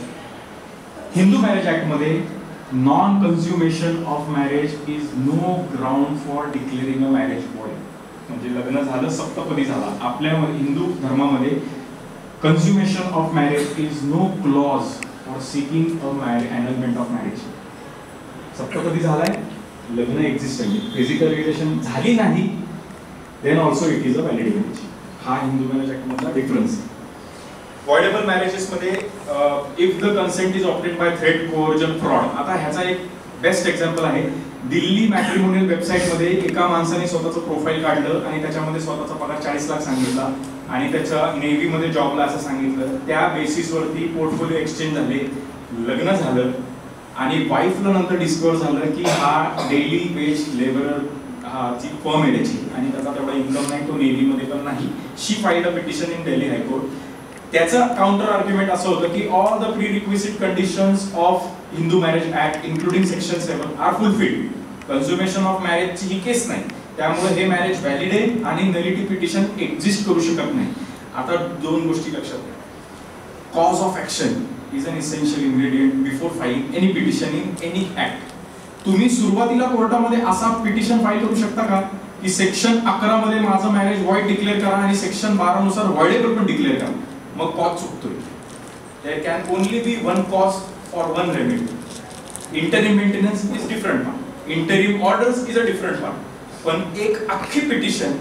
Hindu marriage act मध्ये non consummation of marriage is no ground for declaring a marriage void. म्हणजे लग्न झालं, सप्तपदी झाला. आपल्या हिंदू धर्मामध्ये consummation of marriage is no clause for seeking annulment of marriage. सप्तपदी झालाय, लग्न एक्झिस्ट आहे, फिजिकल रिलेशन झाली नाही, then also it is a valid marriage. हा हिंदू मॅरेज ऍक्ट मधला डिफरन्स. वॉइडेबल मॅरेजेस मध्ये if the consent is obtain bye threat, coercion, fraud. आता ह्याचा एक बेस्ट एक्झाम्पल आहे. दिल्ली मॅट्रिमोनियल वेबसाईट मध्ये एका माणसाने स्वतःचं प्रोफाईल काढलं आणि त्याच्यामध्ये स्वतःचा पगार 40 लाख सांगितला आणि त्याच्या नेव्ही मध्ये जॉबला असं सांगितलं. त्या बेसिसवरती पोर्टफोलिओ एक्सचेंज झाले, लग्न झालं आणि वाईफला नंतर डिस्कवर झालं की हा डेली वेज लेबरर ची फर्म आहे त्याची आणि त्याचा तेवढा इन्कम नाही, तो नेव्ही मध्ये पण नाही. She filed a petition in Delhi high court. त्याचं काउंटर आर्ग्युमेंट असं होतं की all the prerequisite conditions of Hindu marriage act including section 7 are fulfilled. Consummation of मॅरेजची ही केस नाही, त्यामुळे हे मॅरेज व्हॅलिड आहे आणि नलिटी पिटिशन एक्झिस्ट करू शकत नाही. आता 2 गोष्टी लक्षात घ्या. Cause of action is an essential ingredient before filing any petition in any act. तुम्ही सुरुवातीला कोर्टामध्ये असा पिटिशन फाईल करू शकता का की सेक्शन 11 मध्ये माझं मॅरेज व्हॉइड डिक्लेअर करा आणि सेक्शन 12 नुसार व्हॉइडेबल पण डिक्लेअर करा, मग कॉज चुकतोय. There can only be one cause for one remedy. Interim maintenance is different one, interim orders is a different one. पण एक अख्खी पिटिशन,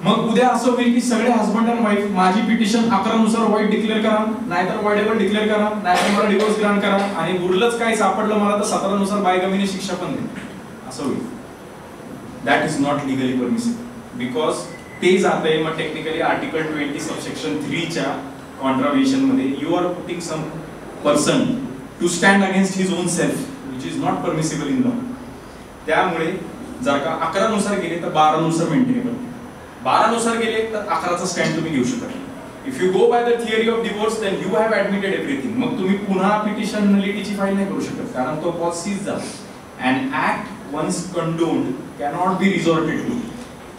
मग उद्या असं होईल की सगळे हस्बंड अँड वाईफ माझी पिटिशन 11 नुसार व्हॉइड डिक्लेअर करा, नाहीतर व्हॉइडेबल डिक्लेअर करा, नाहीतर मला डिवोर्स ग्रांट करा, आणि उरलंच काय सापडलं मला तर 17 नुसार बायगमीने शिक्षा पण दे, असं होईल. That is not legally permissible, because ते जातंय मग टेक्निकली आर्टिकल 20 सबसेक्शन 3 च्या कॉन्ट्राव्हेशन मध्ये. You are putting some person to stand against his own self, which is not permissible in law. त्यामुळे जर का 11 नुसार गेले तर 12 नुसार मेंटेनेबल, 12 नुसार गेले तर 11चा स्टँड तुम्ही घेऊ शकता. If you go by the theory of divorce then you have admitted everything. मग तुम्ही पुन्हा पिटिशन नलिटीची फाईल नाही करू शकत, कारण तो कॉज सीज झाला. And act once condoned cannot be resorted to.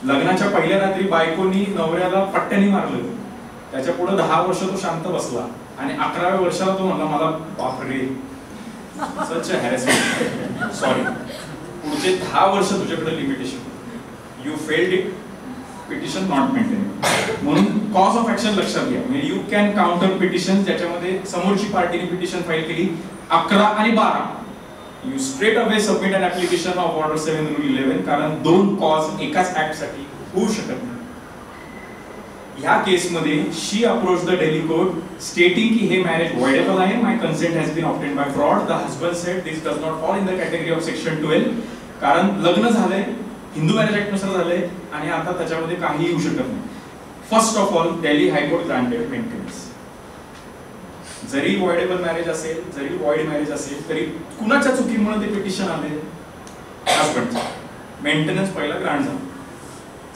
लग्नाच्या पहिल्या रात्री बायकोनी नवऱ्याला पट्ट्याने मारलं, त्याच्या पुढे 10 वर्ष तो शांत बसला, आणि 11व्या वर्षाला तो म्हणला मला बापरे सच हॅरेसमेंट, सॉरी, पुढचे 10 वर्ष तुझ्याकडे limitation, you failed it, petition not maintain. म्हणून कॉज ऑफ ऍक्शन लक्षात घ्या. म्हणजे यू कॅन काउंटर पिटिशन ज्याच्यामध्ये समोरची पार्टीने पिटिशन फाईल केली 11 आणि 12, you straight away submit an application of order 7 rule 11, कारण दोन कॉज एकाच ऍक्ट साठी होऊ शकत नाही. ह्या केसमध्ये she approach the Delhi court stating की हे मॅरेज व्हॉइडेबल आहे, my consent has been obtained by fraud. The husband said this does not fall in the category of section 12, कारण लग्न झालंय, हिंदू मॅरेज ऍक्ट नुसार झालंय, आणि आता त्याच्यामध्ये काही येऊ शकत नाही. First of all Delhi high court granted maintenance. जरी व्हॉइडेबल मॅरेज असेल, जरी व्हॉइड मॅरेज असेल, तरी कुणाच्या चुकीमुळे ते पिटिशन आले, हस्बंडचं, मेंटेनन्स पहिला ग्रांट झाला.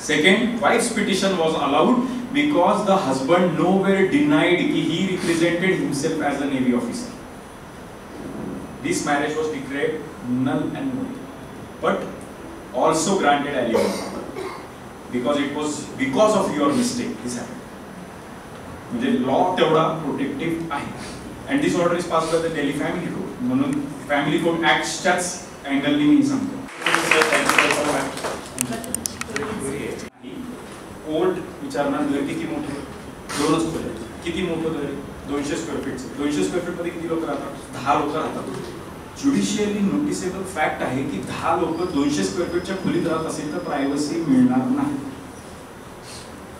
Second, wife's petition was allowed because the husband nowhere denied की he represented himself as a navy officer. This marriage was declared null and void, but also granted alibi because it was because of your mistake this happened. म्हणजे law तेवढा protective आहे. And this order is pass by the Delhi family code. म्हणून family code ऍक्टच्याच अँगलनी मी सांगतो. Court विचारणार घर किती मोठं, दोनच खोल्या, किती मोठं घर, 200 स्क्वेअर फीट. 200 स्क्वेअर फीट मध्ये किती लोक राहतात? 10 लोक राहतात. ज्युडिशियली नोटिसेबल फॅक्ट आहे की 10 लोक 200 स्क्वेअर फीटच्या खोलीत राहत असेल तर प्रायव्हसी मिळणार नाही.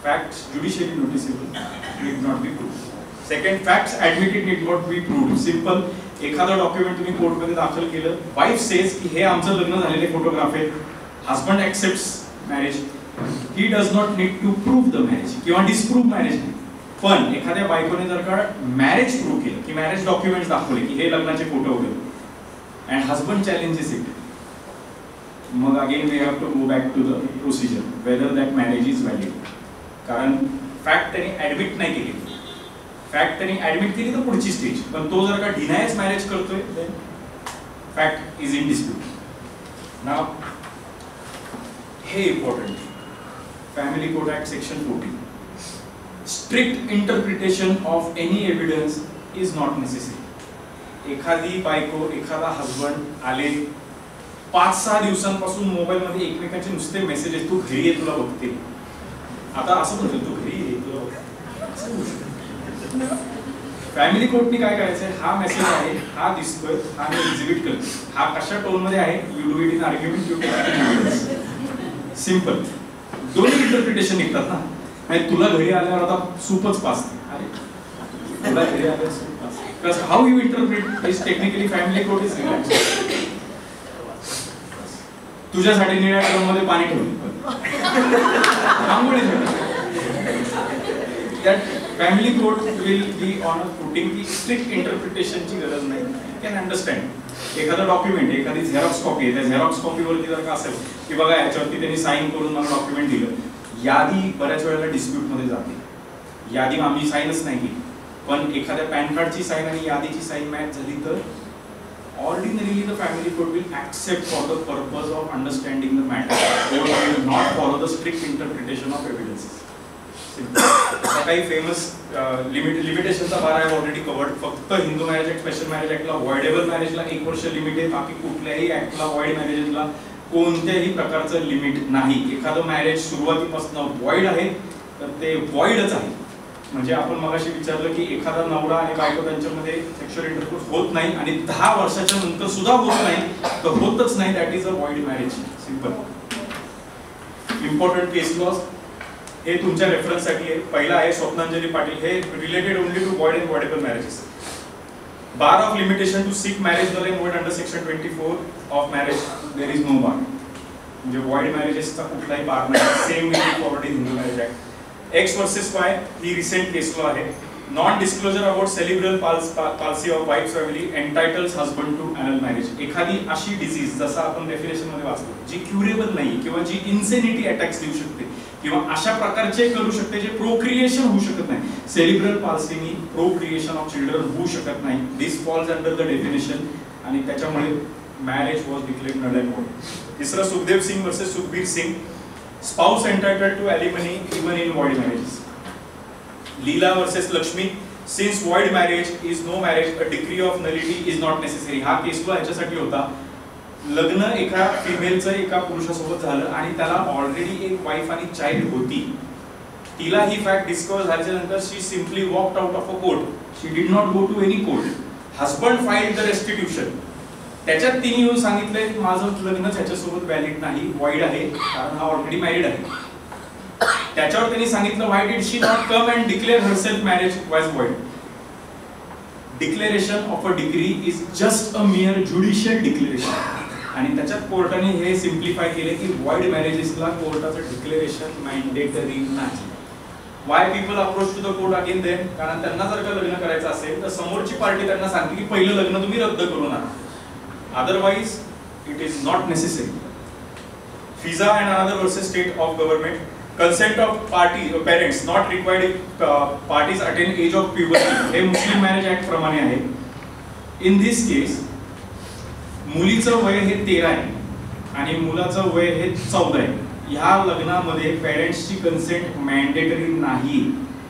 Facts judicially noticeable need not be proved. Second, facts admitted need not be proved. Simple. एखादा डॉक्युमेंट तुम्ही कोर्टमध्ये दाखल केलं, वाईफ सेज की हे आमचं लग्न झालेले फोटोग्राफ आहे, husband accepts marriage, he does not need to prove the marriage किंवा डिस्प्रूव्ह मॅरेज नाही. पण एखाद्या बायकोने जर का मॅरेज प्रूव्ह केलं, की मॅरेज डॉक्युमेंट्स दाखवले की हे लग्नाचे फोटो वगैरे, अँड हस्बंड चॅलेंजेस इट, मग again we have to go back to the procedure whether that marriage is valid. कारण फॅक्ट त्यांनी ऍडमिट नाही केली, फॅक्ट त्यांनी ऍडमिट केली तर पुढची स्टेज, पण तो जर का डिनायच मॅरेज करतोय then fact is in dispute. Now हे important, family court act section 14, strict interpretation of any evidence is not necessary. एखादी बायको, एखादा हस्बंड आले 5-6 दिवसांपासून मोबाईल मध्ये एकमेकांचे नुसते मेसेजेस, तू घरी ये तुला बघते, आता असं म्हणतो तू घरी ये तुला बघते. फॅमिली कोर्टने काय करायचंय, हा मेसेज आहे, हा दिसतोय, हा मी एक्झिबिट करतो, हा कशा टोन मध्ये आहे, you do it in argument, you take it in evidence. Simple. दोन्ही इंटरप्रिटेशन निघतात ना. नाही तुला घरी आल्यावर आता सूपच पाचते, अरे तुला घरी आल्यावर सूप पाचते, because how you interpret is technically family court is relax. तुझ्यासाठी निळ्या ड्रम मध्ये पाणी ठेवलं, family court will be on a footing की स्ट्रिक्ट इंटरप्रिटेशनची गरज नाही. You can understand. एखादा डॉक्युमेंट, एखादी झेरॉक्स कॉपी आहे, त्या झेरॉक्स कॉपीवरती जर का असेल की बघा याच्यावरती त्यांनी साईन करून मला डॉक्युमेंट दिलं, यादी बऱ्याच वेळेला डिस्प्यूट मध्ये जाते, यादी आम्ही साईनच नाही केली, पण एखाद्या पॅन कार्डची साईन आणि यादीची साईन मॅच झाली तर ordinarily the family court will accept for the purpose of understanding the matter or will not follow the strict interpretation of evidences. आता काही फेमस लिमिटेशनचा बार आहे ऑलरेडी कवर्ड. फक्त Hindu marriage act, special marriage ऍक्टला voidable मॅरेजला 1 वर्ष limit आहे, बाकी कुठल्याही ऍक्टला व्हॉइड मॅरेजेसला कोणत्याही प्रकारचं लिमिट नाही. एखादं मॅरेज सुरुवातीपासून वॉइड आहे तर ते वॉइडच आहे. म्हणजे आपण मगाशी विचारलं की एखादा नवरा आणि बायको त्यांच्यामध्ये सेक्शुअल इंटरकोर्स होत नाही आणि 10 वर्षाच्या नंतर सुद्धा होत नाही तर होतच नाही, that is a void marriage. Simple. Important case laws हे तुमच्या रेफरन्ससाठी आहे. पहिला आहे स्वप्नांजली पाटील, हे related only to void and voidable marriages. Bar of limitation to seek marriage null and void under section 24 of marriage, there is no bar. म्हणजे void मॅरेजेसचा कुठलाही बार नाही. Same will forward in Hindu marriage act. X versus Y ही recent case law आहे. Non disclosure about cerebral palsy of wife family entitles husband to annul marriage. एखादी अशी disease, जसं आपण डेफिनेशन मध्ये वाचतो, जी क्युरेबल नाही किंवा जी इन्सेनिटी अटॅक्स देऊ शकते किंवा अशा प्रकारचे करू शकते जे प्रोक्रिएशन होऊ शकत नाही. सेलिब्रल पाल्सीनी प्रोक्रिएशन ऑफ चिल्ड्रन होऊ शकत नाही. This falls under the definition आणि त्याच्यामुळे marriage was declared null and void. तिसरं Sukhdev Singh versus Sukhbir Singh, spouse entitled to alimony even in void marriages. Leela versus Lakshmi, since void marriage is no marriage, a decree of nullity is not necessary. हा केस low याच्यासाठी होता, लग्न एका फिमेलचं एका पुरुषासोबत झालं आणि त्याला ऑलरेडी एक वाईफ आणि चाइल्ड होती. तिला ही फॅक्ट डिस्कवर झाल्याच्या नंतर she simply walked out of a court. She did not go to any court. Husband filed the restitution. त्याच्यात तिने येऊन सांगितलंय माझं लग्न त्याच्यासोबत व्हॅलिड नाही, वॉइड आहे, कारण हा ऑलरेडी मॅरिड आहे. त्याच्यावर त्यांनी सांगितलं why did she not come and declare herself marriage was void. Declaration of a decree is just a mere judicial declaration. आणि त्याच्यात कोर्टाने हे सिम्प्लिफाय केले की वॉइड मॅरेजेसला कोर्टाचं डिक्लेरेशन मॅन्डेटरी नाही. Why people approach to the court again then, कारण त्यांना जर का लग्न करायचं असेल तर समोरची पार्टी त्यांना सांगते की पहिलं लग्न तुम्ही रद्द करू नका. Otherwise, it is not necessary. FISA and another versus state of government. Consent of parents not required if parties attain age of puberty. हे मुस्लिम मॅरेज ऍक्ट प्रमाणे आहे. In this case, मुलीचं वय हे 13 आहे आणि मुलाचं वय हे 14 आहे. ह्या लग्नामध्ये पेरेंट्सची कन्सेंट मॅन्डेटरी नाही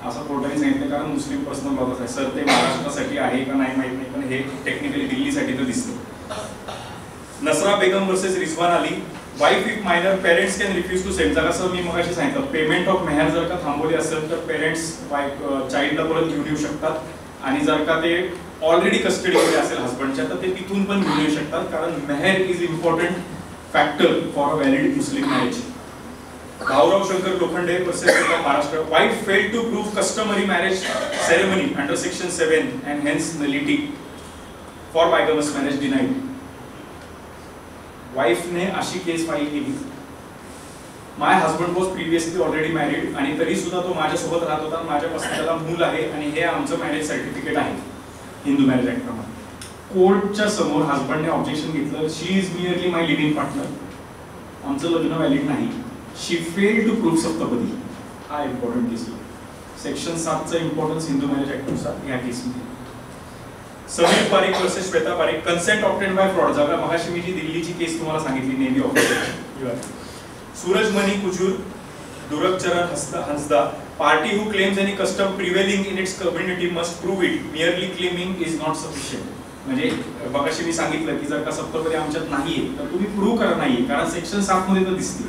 असं कोर्टाने सांगितलं, कारण मुस्लिम पर्सनल लॉ आहे. सर ते महाराष्ट्रासाठी आहे का नाही माहित नाही, पण हे टेक्निकली दिल्लीसाठी तर दिसतं. Nasra Begum versus Rizwan Ali, wife if minor parents can refuse to send. जसं मी मगाशी सांगितलं, पेमेंट ऑफ मेहर जर का थांबवली असेल तर पेरेंट्स चाइल्डला परत घेऊन येऊ शकतात आणि जर का ते ऑलरेडी कस्टडीमध्ये असेल हस्बंडच्या तर ते तिथून पण घेऊन येऊ शकतात, कारण mehr is important factor for a valid Muslim marriage. Bhaurao Shankar Lokhande versus Maharashtra, wife failed to prove customary marriage ceremony under section 7 and hence nullity for bigamous marriage denied. वाईफने अशी केस फाईल केली, my husband was previously already married आणि तरी सुद्धा तो माझ्यासोबत राहत होता, माझ्यापासून त्याला मूल आहे आणि हे आमचं मॅरेज सर्टिफिकेट आहे हिंदू मॅरेज ऍक्ट प्रमाणे. कोर्टच्या समोर हजबंडने ऑब्जेक्शन घेतलं, she is merely my living partner, आमचं लग्न व्हॅलिड नाही. She failed to prove saptapadi. हा इम्पॉर्टंट केस. सेक्शन 7चा इम्पॉर्टन्स हिंदू मॅरेज ऍक्ट नुसार या केसमध्ये. समीर पारिक वर्सेस श्वेता पारिक, कन्सेंट ऑब्टेन बाय फ्रॉड. जगा मगाशी मी जी दिल्लीची केस तुम्हाला सांगितली navy officer. Suraj Mani Kujur, Durgacharan Hansda, party who claims any custom prevailing in its community must prove it, merely claiming is not sufficient. म्हणजे मगाशी मी सांगितलं की जर का सप्तपदी आमच्यात नाहीये तर तुम्ही प्रूव्ह करत नाहीये, कारण सेक्शन 7 मध्ये तर दिसते.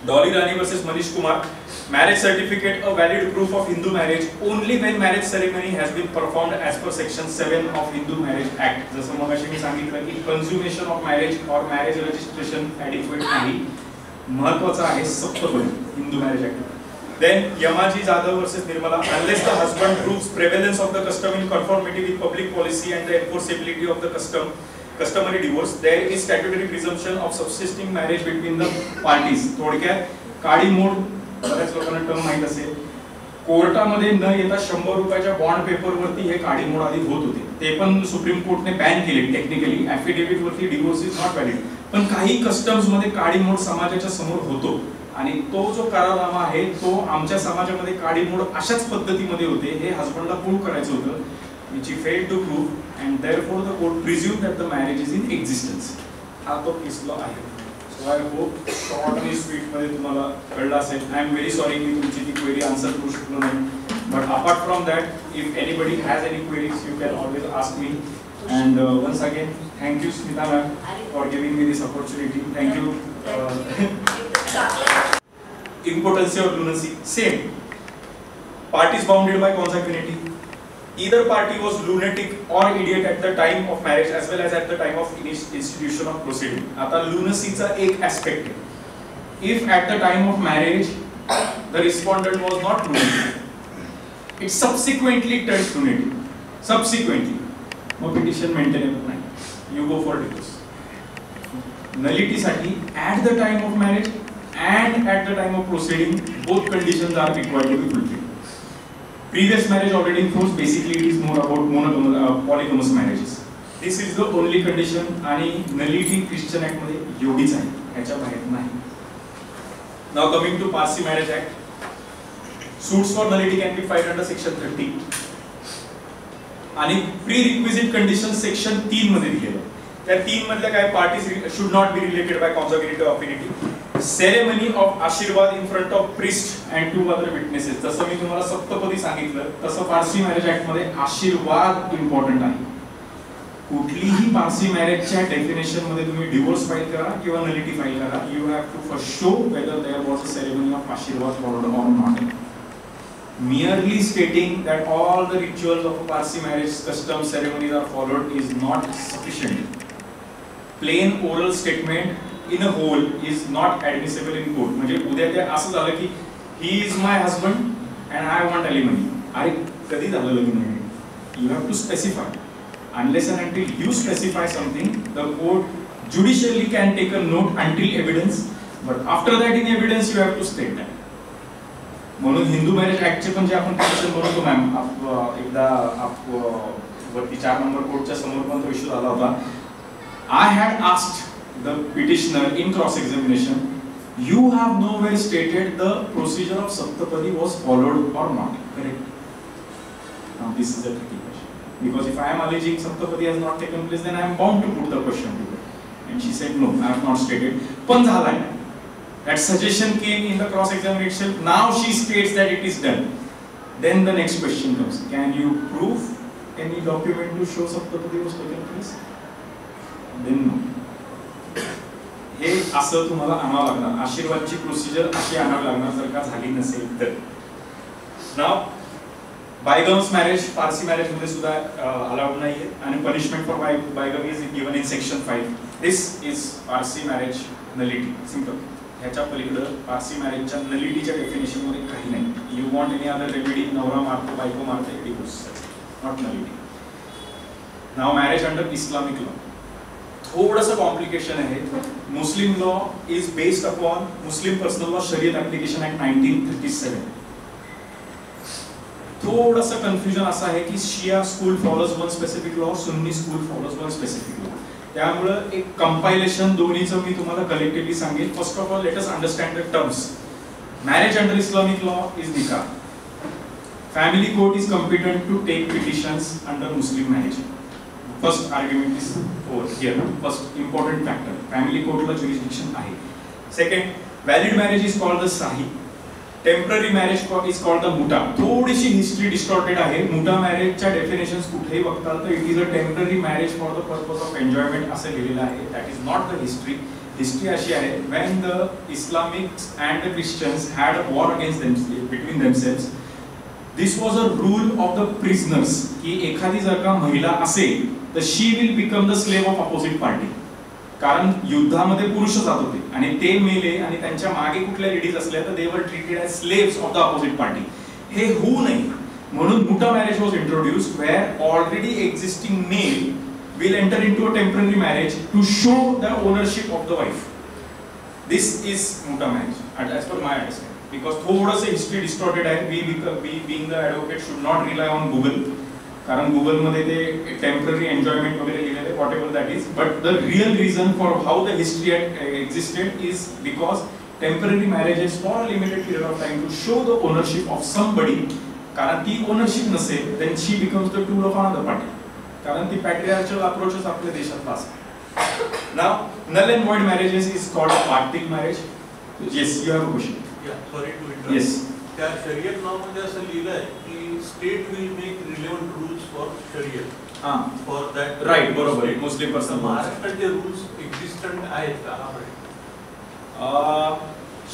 Dolly Rani versus Manish Kumar, marriage certificate a valid proof of Hindu marriage only when marriage ceremony has been performed as per section 7 of Hindu Marriage Act. जसं मगाशी मी सांगितलं की consummation of marriage or marriage registration adequate नाही, महत्त्वाचं आहे saptapadi Hindu marriage act. Then Yamaji Jadhav versus Nirmala, unless the husband proves prevalence of the custom in conformity with public policy and the enforceability of the customary divorce, there is statutory presumption of subsisting marriage between the parties. थोडक्यात काळी मोड बऱ्याच लोकांना term माहित असेल, कोर्टामध्ये न येता 100 रुपयाच्या बॉन्ड पेपरवरती हे काळी मोड आधी होत होते. ते पण सुप्रीम कोर्टने बॅन केले टेक्निकली. ऍफिडेव्हिट वरती डिवोर्स इज नॉट व्हॅलिड, पण काही कस्टम्स मध्ये काळी मोड समाजाच्या समोर होतो आणि तो जो करारनामा आहे तो आमच्या समाजामध्ये काळी मोड अशाच पद्धतीमध्ये होते. हे हजबंडला प्रूव्ह करायचं होतं, which he failed to prove and therefore the court presumed that the marriage is in existence. हा तो केस लॉ आहे. So I hope short and sweet मध्ये तुम्हाला कळलं असेल. I am very sorry मी तुमची ती क्वेरी आन्सर करू शकलो नाही. But apart from that, if anybody has any queries, you can always ask me. And once again, thank you Smita ma'am for giving me this opportunity. Thank you. Importance of lunacy. Same. Parties bounded by consanguinity. Either party was lunatic or idiot at the time of marriage as well as at the time of institution of proceeding. आता lunacyचा एक aspect आहे. If at the time of marriage the respondent was not lunatic, it subsequently turned lunatic. Subsequently, no petition maintainable नाही. You go for divorce. Nullity साठी at the time of marriage and at the time of proceeding both conditions are required to be fulfilled. Previous marriage already in force, basically it is more about monogamous, polygamous marriages. This is the only condition आणि nullity Christian Act मध्ये एवढीच आहे, ह्याच्या बाहेर नाही. Now coming to Parsi Marriage Act, suits for nullity can be filed under section 30 आणि prerequisite condition section 3 मध्ये दिलेलं. त्या 3 मधल्या काय parties should not be related by consanguinity or affinity. Ceremony of आशीर्वाद in front of priest and 2 other witnesses. जसं मी तुम्हाला सप्तपदी सांगितलं तसं पारसी मॅरेज ऍक्ट मध्ये आशीर्वाद इम्पॉर्टंट आहे. कुठलीही पारसी मॅरेजच्या डेफिनेशन मध्ये तुम्ही डिवोर्स फाईल करा किंवा नलिटी फाईल करा, you have to first show whether there was a ceremony of ashirwad followed or not. Merely stating that all the rituals of a Parsi marriage customs ceremonies are followed is not sufficient. Plain oral statement in a whole is not admissible in court. म्हणजे उद्या ते असं झालं की he is my husband and I want alimony. अरे कधी झालं लग्न? You have to specify. Unless and until you specify something, the court judicially can take a note until evidence. But after that in evidence you have to state that. म्हणून Hindu marriage ऍक्टचे पण जे आपण petition बनवतो ma'am, एकदा वरती 4 number कोर्टच्या समोर पण तो इश्यू झाला होता. I had asked the petitioner in cross examination, you have nowhere stated the procedure of Saptapadi was followed or not, correct? Now this is a tricky question, because if I am alleging Saptapadi has not taken place, then I am bound to put the question to her. And she said no, I have not stated. पण झालाय. That suggestion came in the cross examination. Now she states that it is done. Then the next question comes, can you prove any document to show Saptapadi was taken place? Then no. हे असं तुम्हाला आणावं लागणार. आशीर्वादची procedure अशी आणावी लागणार जर का झाली नसेल तर. Now bigamous marriage Parsi marriage मध्ये सुद्धा अलाउड नाहीये आणि punishment for bigamy is given in section 5. This is Parsi marriage nullity. Simple. ह्याच्या पलीकडे पारसी मॅरेजच्या नलिटीच्या डेफिनेशन मध्ये काही नाही. You want any other remedy, नवरा मारतो बायको मारते, divorce, not nullity. Now marriage under Islamic law थोडंसं कॉम्प्लिकेशन आहे. Muslim law is based upon Muslim personal law Shariat application act 1937. थोडंसं कन्फ्युजन असं आहे की Shia school follows one specific law, Sunni school follows one specific law. त्यामुळं एक कंपायलेशन दोन्हीचं मी तुम्हाला कलेक्टिव्हली सांगेल. First of all let us understand the terms. Marriage under Islamic law is nikah. Family court is competent to take petitions under Muslim marriage. First argument is over here. First important factor, family court la jurisdiction आहे. Second, valid marriage is called the sahi. Temporary marriage is called the muta. थोडीशी history distorted आहे. मुटा मॅरेजच्या definitions कुठेही बघताल तर it is a temporary marriage for the purpose of enjoyment असं लिहिलेलं आहे. That is not the history. History अशी आहे, when the Islamics and the Christians had a war against them between themselves, this was a rule of the prisoners की एखादी जर का महिला असेल तर she will become the slave of opposite party. कारण युद्धामध्ये पुरुष जात होते आणि ते मेले आणि त्यांच्या मागे कुठल्या लेडीज असल्या तर they were treated as slaves of the opposite party. हे होऊ नये म्हणून muta marriage was introduced where already existing male will enter into a temporary marriage to show the ownership of the wife. This is muta marriage as per my understanding. Because थोडंसं history distorted आहे. We being the advocate should not rely on Google, कारण गुगलमध्ये ते temporary enjoyment वगैरे लिहिलेले whatever that is. But the real reason for how the history existed is because temporary marriages for a limited period of time to show the ownership of somebody. कारण ती ownership नसेल then she becomes the tool of another party. कारण ती patriarchal approaches आपल्या देशात असतात. Now null and void marriages is called पार्टिक marriage. Yes, you have a question. Sorry to interrupt. Yes. त्या शरीयत लॉ मध्ये असं लिहिलंय की state will make relevant rules for Shariat. हां for that. राईट, बरोबर आहे, मुस्लिम पर्सनल लॉ. महाराष्ट्राचे रूल्स एक्झिस्टंट आहेत का हा प्रश्न?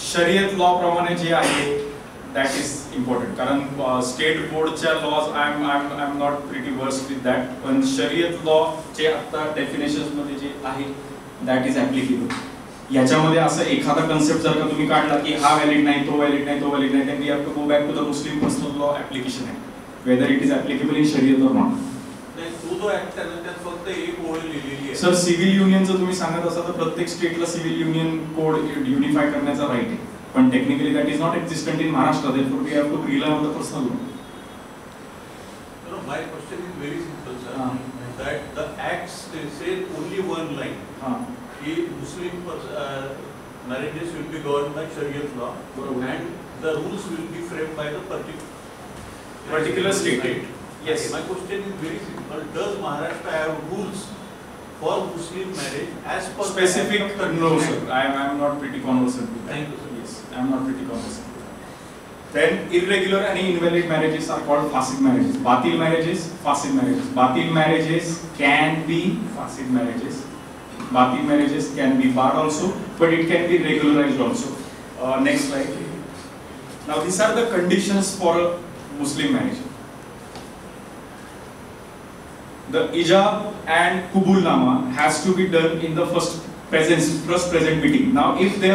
शरीयत लॉ प्रमाणे जे आहे दॅट इज इम्पॉर्टंट, कारण स्टेट बोर्डच्या laws I am not pretty versed with that, पण शरीयत लॉ चे आता डेफिनेशन्स मध्ये जे आहे दॅट इज ऍप्लिकेबल. याच्यामध्ये असं एखादा कन्सेप्ट जर का तुम्ही काढला की हा व्हॅलिड नाही, तो व्हॅलिड नाही, तो व्हॅलिड नाही, then we have to go back to the Muslim Personal Law application act, whether it is applicable in Shariat or not. नाही, तो जो ऍक्ट आहे ना, त्यात फक्त एक ओळ लिहिलेली आहे. सर सिव्हिल युनियनचं तुम्ही सांगत असाल तर प्रत्येक स्टेटला सिव्हिल युनियन कोड युनिफाय करण्याचा राईट आहे, पण technically that is not existent in Maharashtra, therefore we have to rely on the personal law. No, my question is very simple, sir. Ah. That the acts they say only one line. हां He Muslim marriages will be governed by Shariat law, and the rules will be framed by the particular state. Yes. My question is very simple. Does Maharashtra have rules for Muslim marriage as per specific? the Act of No, Constitution? sir. I am not pretty conversant with that. Thank you, sir. Yes, I am not pretty conversant with that. Then irregular and invalid marriages are called fasid marriages. Batil marriages, fasid marriages. Batil marriages can be fasid marriages. Batil marriages can be barred also, but it can be regularized also. Next slide. Now these are the conditions for a Muslim marriage. The ijab and kubulnama has to be done in the first present meeting. Now if the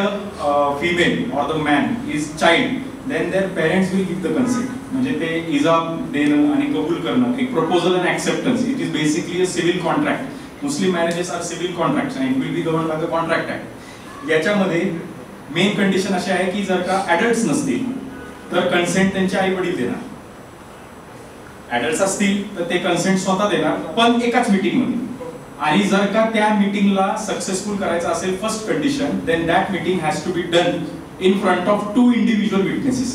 female or the man is child, then their parents will give the consent. म्हणजे ते इजाब देणं आणि कबूल करणं, एक proposal and acceptance. It is basically a civil contract. Muslim marriages are civil contracts and it will be governed by the Contract Act. याच्यामध्ये main condition अशी आहे की जर का ऍडल्ट्स नसतील तर कन्सेंट त्यांचे आई वडील देणार, ऍडल्ट्स असतील तर ते कन्सेंट स्वतः देणार, पण एकाच मीटिंग मध्ये. आणि जर का त्या मीटिंगला सक्सेसफुल करायचं असेल, first condition, then that meeting has to be done in front of 2 individual witnesses.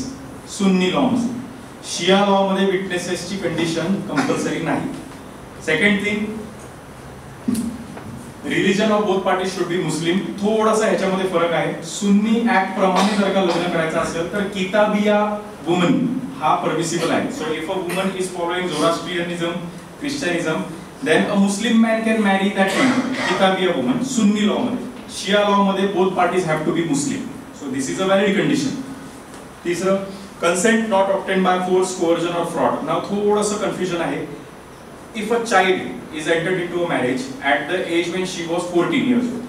Sunni law मध्ये, शिया लॉ मध्ये विटनेसेसची कंडिशन कंपल्सरी नाही. Second thing, religion of both party should be Muslim. थोडासा ह्याच्यामध्ये फरक आहे. सुन्नी ऍक्ट प्रमाणे जर का लग्न करायचं असेल तर किताबिया वुमन हा परमिसिबल आहे. So if a woman is following Zoroastrianism, ख्रिश्चनिझम, then a Muslim man can marry that किताबिया वुमन. सुन्नी लॉ मध्ये, शिया लॉ मध्ये both parties have to be Muslim. So this is a valid condition. तिसरं, consent not obtained by force, coercion or fraud. Now थोडंसं confusion आहे. If a child is entered into a marriage at the age when she was 14 years old,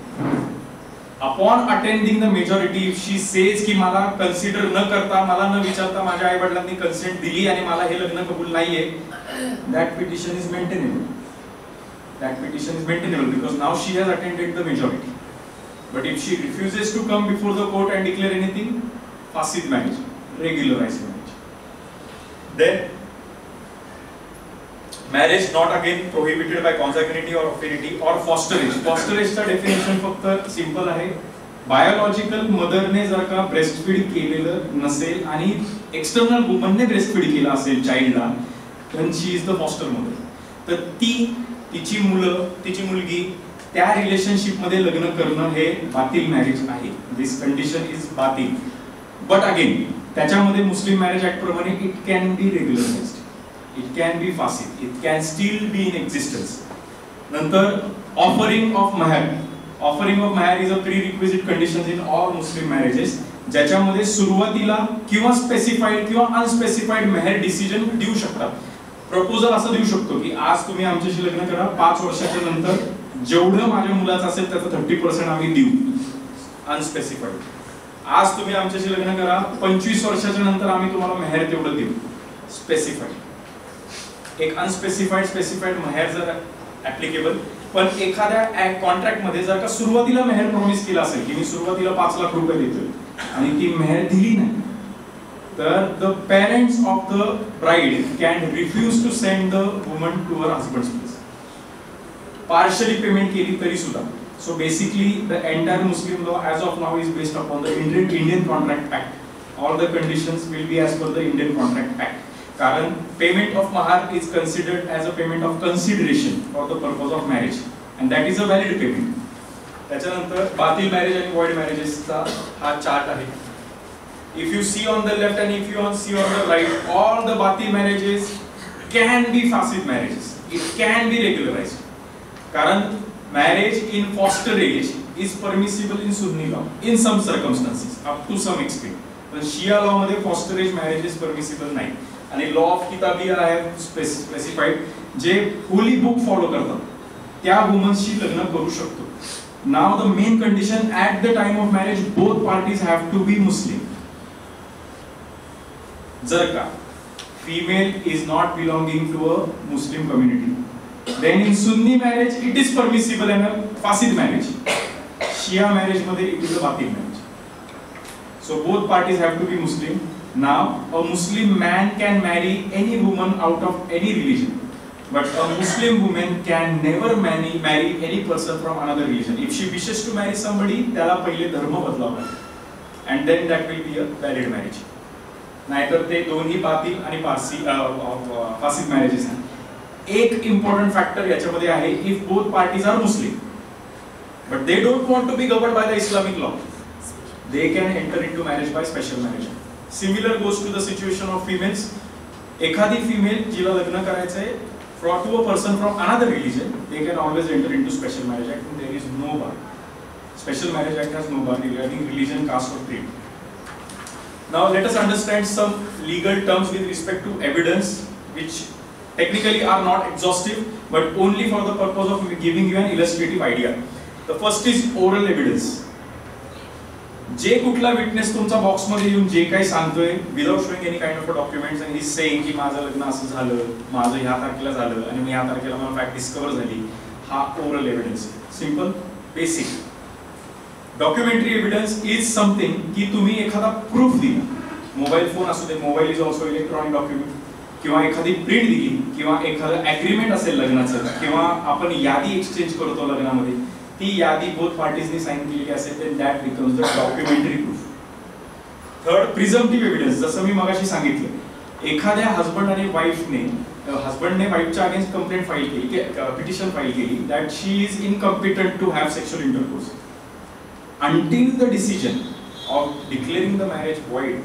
upon attending the majority, if she says की मला consider न करता, मला न विचारता माझ्या आई वडिलांनी कन्सेंट दिली आणि मला हे लग्न कबूल नाहीये, that petition is maintainable. That petition is maintainable because now she has attended the majority. But if she refuses to come before the court and declare anything, fasid marriage, regularized marriage. Then marriage not again prohibited by consanguinity or affinity or fosterage. Fosterage चा definition फक्त simple आहे. Biological मदरने जर का breastfeed केलेलं नसेल आणि external वुमनने breastfeed केलं असेल चाइल्डला, then she is the foster mother. तर तिची मुलं, तिची मुलगी त्या रिलेशनशिप मध्ये लग्न करणं हे बातिल मॅरेज आहे. दिस कंडिशन इज बातिल. बट अगेन त्याच्यामध्ये मुस्लिम मॅरेज ऍक्ट प्रमाणे it can be regularized, it can be fasid, it can still be in existence. नंतर offering of mahar. Offering of mahar is a prerequisite condition in all Muslim marriages, ज्याच्यामध्ये सुरुवातीला किंवा specified किंवा अनस्पेसिफाईड Mehar decision देऊ शकतात. Proposal असं देऊ शकतो की आज तुम्ही आमच्याशी लग्न करा, 5 वर्षाच्या नंतर जेवढं माझ्या मुलाचं असेल त्याचं 30% आम्ही देऊ, अनस्पेसिफाईड. आज तुम्ही आमच्याशी लग्न करा, 25 वर्षाच्या नंतर आम्ही तुम्हाला मेहर तेवढं देऊ, स्पेसिफाईड. एक अनस्पेसिफाईड स्पेसिफाईड मेहर जर ऍप्लिकेबल, पण एखाद्या कॉन्ट्रॅक्ट मध्ये जर का सुरुवातीला मेहर प्रॉमिस केला असेल की मी सुरुवातीला 5 लाख रुपये देतोय आणि ती मेहर दिली नाही, तर the parents of the bride can refuse to send the woman to her husband's place. Partially payment केली तरी सुद्धा. So basically the entire Muslim law as of now is based upon the Indian contract act. All the conditions will be as per the Indian contract act. कारण payment of महार is considered as a payment of consideration for the purpose of marriage and that is a valid payment. त्याच्यानंतर बातिल marriage आणि void मॅरेजेसचा हा chart आहे. If you see on the left and if you see on the right, all the बातिल marriages can be फासिद marriages It can be regularized. कारण marriage in foster age is permissible in Sunni law in some circumstances up to some extent. पण शिया law मध्ये foster age marriages permissible नाही. आणि law of किताबिया आहे specified जे Holy book follow करतात त्या वुमन्सशी लग्न करू शकतो. Now the main condition at the time of marriage both parties have to be Muslim. जर का female is not belonging to a Muslim community, then in Sunni marriage it is permissible and a fasid marriage. Shia marriage मध्ये it is a batil marriage. So both parties have to be Muslim. Now a Muslim man can marry any woman out of any religion, but a Muslim woman can never marry any person from another religion. If she wishes to marry somebody, त्याला पहिले धर्म बदलावा लागेल, and then that will be a valid marriage. नाहीतर ते दोन्ही बातिल आणि फासिद मॅरेजेस आहेत. एक इम्पॉर्टंट फॅक्टर याच्यामध्ये आहे, if both parties are Muslim but they don't want to be governed by the Islamic law, they can enter into marriage by special marriage. Similar goes to the situation of females. एखादी female जिला लग्न करायचंय to a person from another religion, they can always enter into special marriage act. There is no bar. Special marriage act has no bar regarding religion, caste और creed. Now let us understand some legal terms with respect to evidence, which technically are not exhaustive but only for the purpose of giving you an illustrative idea. The first is oral evidence. जे कुठला witness तुमचा box मध्ये येऊन जे काही सांगतोय without showing any kind of a documents and he is saying की माझं लग्न असं झालं, माझं ह्या तारखेला झालं आणि मी ह्या तारखेला मला फॅक्ट डिस्कवर झाली, हा oral evidence. Simple basic. Documentary evidence is something की तुम्ही एखादा प्रूफ दिला, मोबाईल फोन असू दे, mobile is also electronic document, किंवा एखादी प्रिंट दिली, किंवा एखादं ॲग्रीमेंट असेल लग्नाचं, किंवा आपण यादी एक्सचेंज करतो लग्नामध्ये, ती यादी बोथ पार्टीजनी साइन केलेली असेल तर that becomes the documentary proof. Third, presumptive evidence. जसं मी मगाशी सांगितलं, एखाद्या हजबंड आणि वाईफने, हजबंडने वाईफच्या अगेन्स्ट कंप्लेंट फाईल केली, पिटिशन फाईल केली that she is incompetent to have sexual intercourse. Until the decision of declaring the marriage void,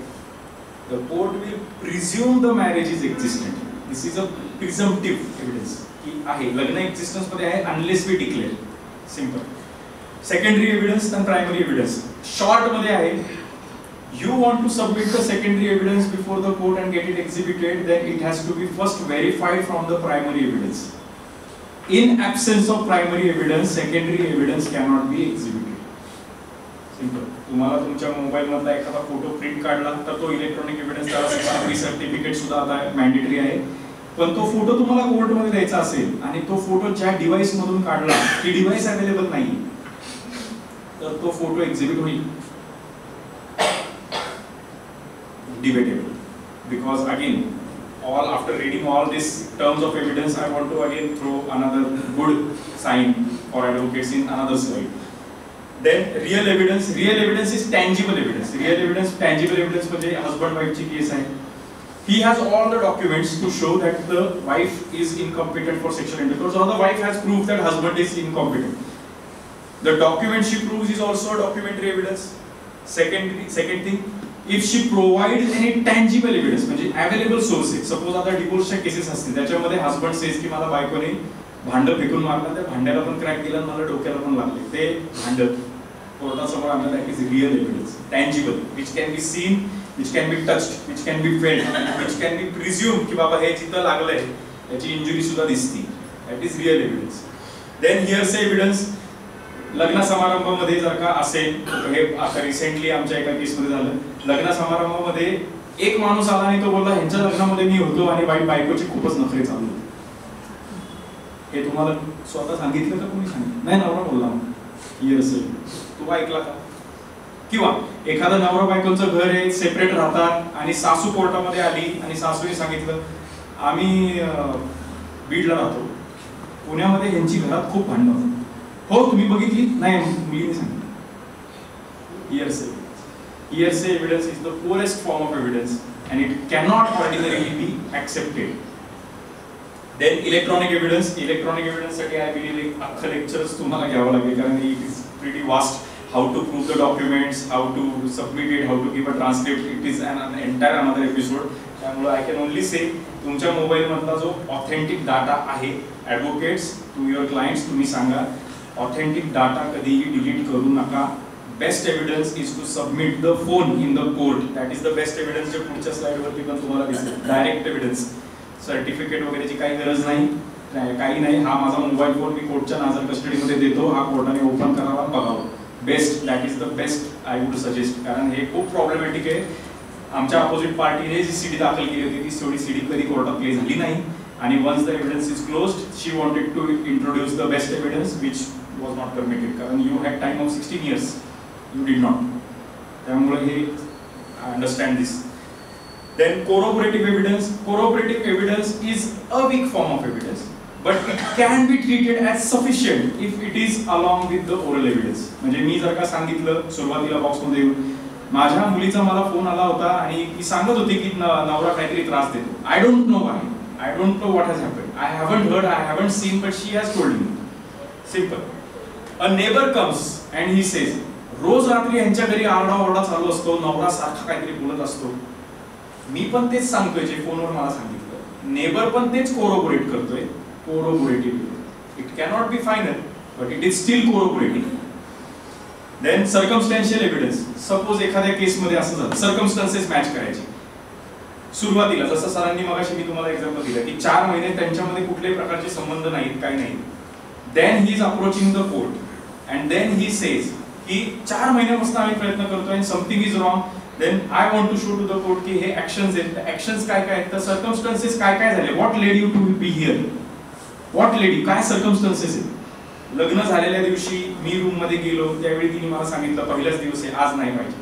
the court will presume the marriage is existent. This is a presumptive evidence. की आहे लग्न existence मध्ये आहे unless we declare. Simple. Secondary evidence and primary evidence. Short मध्ये आहे, you want to submit the secondary evidence before the court and get it exhibited, then it has to be first verified from the primary evidence. In absence of primary evidence, secondary evidence cannot be exhibited. Simple. तुम्हाला तुमच्या mobile मधला एखादा photo print काढला तर तो electronic evidence, त्याला certificate सुद्धा आता मॅन्डेटरी आहे. पण तो फोटो तुम्हाला कोर्ट मध्ये द्यायचा असेल आणि तो फोटो ज्या डिव्हाइस मधून काढला ती डिव्हाइस अवेलेबल नाही, तर तो फोटो एक्झिबिट होईल. Debatable. Because again all after reading all these terms of evidence, I want to again throw another good sign for advocates in another slide. Then real evidence. Real evidence is tangible evidence. Real evidence, tangible evidence म्हणजे husband wife ची केस आहे. He has all the documents to show that the wife is incompetent for sexual intercourse, or the wife has proof that husband is incompetent. The document she proves is also documentary evidence. Second thing, if she provides any tangible evidence म्हणजे available sources. Suppose आता डिवोर्सच्या cases असतील त्याच्यामध्ये husband says की मला बायकोने भांड फेकून मारला, त्या भांड्याला पण क्रॅक दिला, मला डोक्याला पण लागले, ते भांड कोर्टासमोर आणलं, that is real evidence. Tangible, which can be seen, which can be touched, which can be felt, which can be presume की बाबा हे जिथं लागलंय त्याची इंजुरी सुद्धा दिसती, that is real evidence. Then hearsay evidence. लग्न समारंभामध्ये जर का असेल, हे आता रिसेंटली आमच्या एका केसमध्ये झालं, लग्न समारंभामध्ये एक माणूस आला आणि तो बोलला ह्यांच्या लग्नामध्ये मी होतो आणि बायकोची खूपच नखरे चालू होते. हे तुम्हाला स्वतः सांगितलं का कोणी सांगितलं? नाही, नवरा बोलला. हिअरसे. तू ऐकला का? किंवा एखादा नवरा बायकोचं घर आहे, सेपरेट राहतात आणि सासू कोर्टामध्ये आली आणि सासूने सांगितलं आम्ही बीडला राहतो, पुण्यामध्ये यांची घरात खूप भांडणं होतात. हो, तुम्ही बघितली? नाही, मुलीने सांगितलं. हिअरसे. Hearsay evidence is the poorest form of evidence and it cannot ordinarily be accepted. Then electronic evidence. Electronic evidence साठी I believe एक अख्खं लेक्चरच तुम्हाला घ्यावं लागेल कारण it is pretty vast how to prove the documents, how to submit it, how to give a transcript. It is an entire another episode. त्यामुळे I can only say तुमच्या mobile मधला जो ऑथेंटिक डाटा आहे, advocates to your clients तुम्ही सांगा authentic data कधीही delete करू नका. Best evidence is to submit the phone in the court. That is the best evidence. जे पुढच्या स्लाइडवरती पण तुम्हाला दिसेल. डायरेक्ट एव्हिडन्स, सर्टिफिकेट वगैरेची काही गरज नाही, काही नाही. हा माझा मोबाईल फोन मी कोर्टच्या नाझर कस्टडीमध्ये देतो, हा कोर्टाने ओपन करावा बघावं. Best, that is the best I would suggest. कारण हे खूप प्रॉब्लेमॅटिक आहे. आमच्या अपोजिट पार्टीने जी सीडी दाखल केली होती ती तेवढी सीडी कधी कोर्टात प्ले झाली नाही. आणि once the evidence is closed she wanted to introduce the best evidence which was not permitted. कारण you had time of 16 years, you did not. त्यामुळे हे I understand this. Then corroborative evidence. Corroborative evidence is a weak form of evidence, but it can be treated as sufficient if it is along with the oral evidence. म्हणजे मी जर का सांगितलं सुरुवातीला बॉक्समध्ये येऊन माझ्या मुलीचा मला फोन आला होता आणि ती सांगत होती की नवरा काहीतरी त्रास देतो. I don't know why, I don't know what has happened, I haven't heard, I haven't seen, but she has told me. Simple. A neighbour comes and he says रोज रात्री यांच्या घरी आरडाओरडा चालू असतो, नवरा सारखा काहीतरी बोलत असतो. मी पण तेच सांगतोय जे फोनवर मला सांगितलं. नेबर पण तेच कोरोबोरेट करतोय. Corroborative. It cannot be final but it is still corroborative. Then circumstantial evidence. Suppose एखाद्या केसमध्ये असं झालं, सर्कमस्टन्सेस मॅच करायचे. सुरुवातीला जसं सरांनी मगाशी मी तुम्हाला एक्झाम्पल दिलं की 4 महिने त्यांच्यामध्ये कुठल्याही प्रकारचे संबंध नाहीत, काही नाही. Then he is approaching the court and then he says की 4 महिन्यापासून आम्ही प्रयत्न करतोय and something is wrong. Then I want to show to the court की हे ऍक्शन्स आहेत. ऍक्शन्स काय काय आहेत, तर सर्कमस्टन्सेस काय काय झाले. What led you to be here, what led you, काय सर्कमस्टन्सेस आहेत. लग्न झालेल्या दिवशी मी रूम मध्ये गेलो त्यावेळी तिने मला सांगितलं पहिलाच दिवस आहे, आज नाही पाहिजे.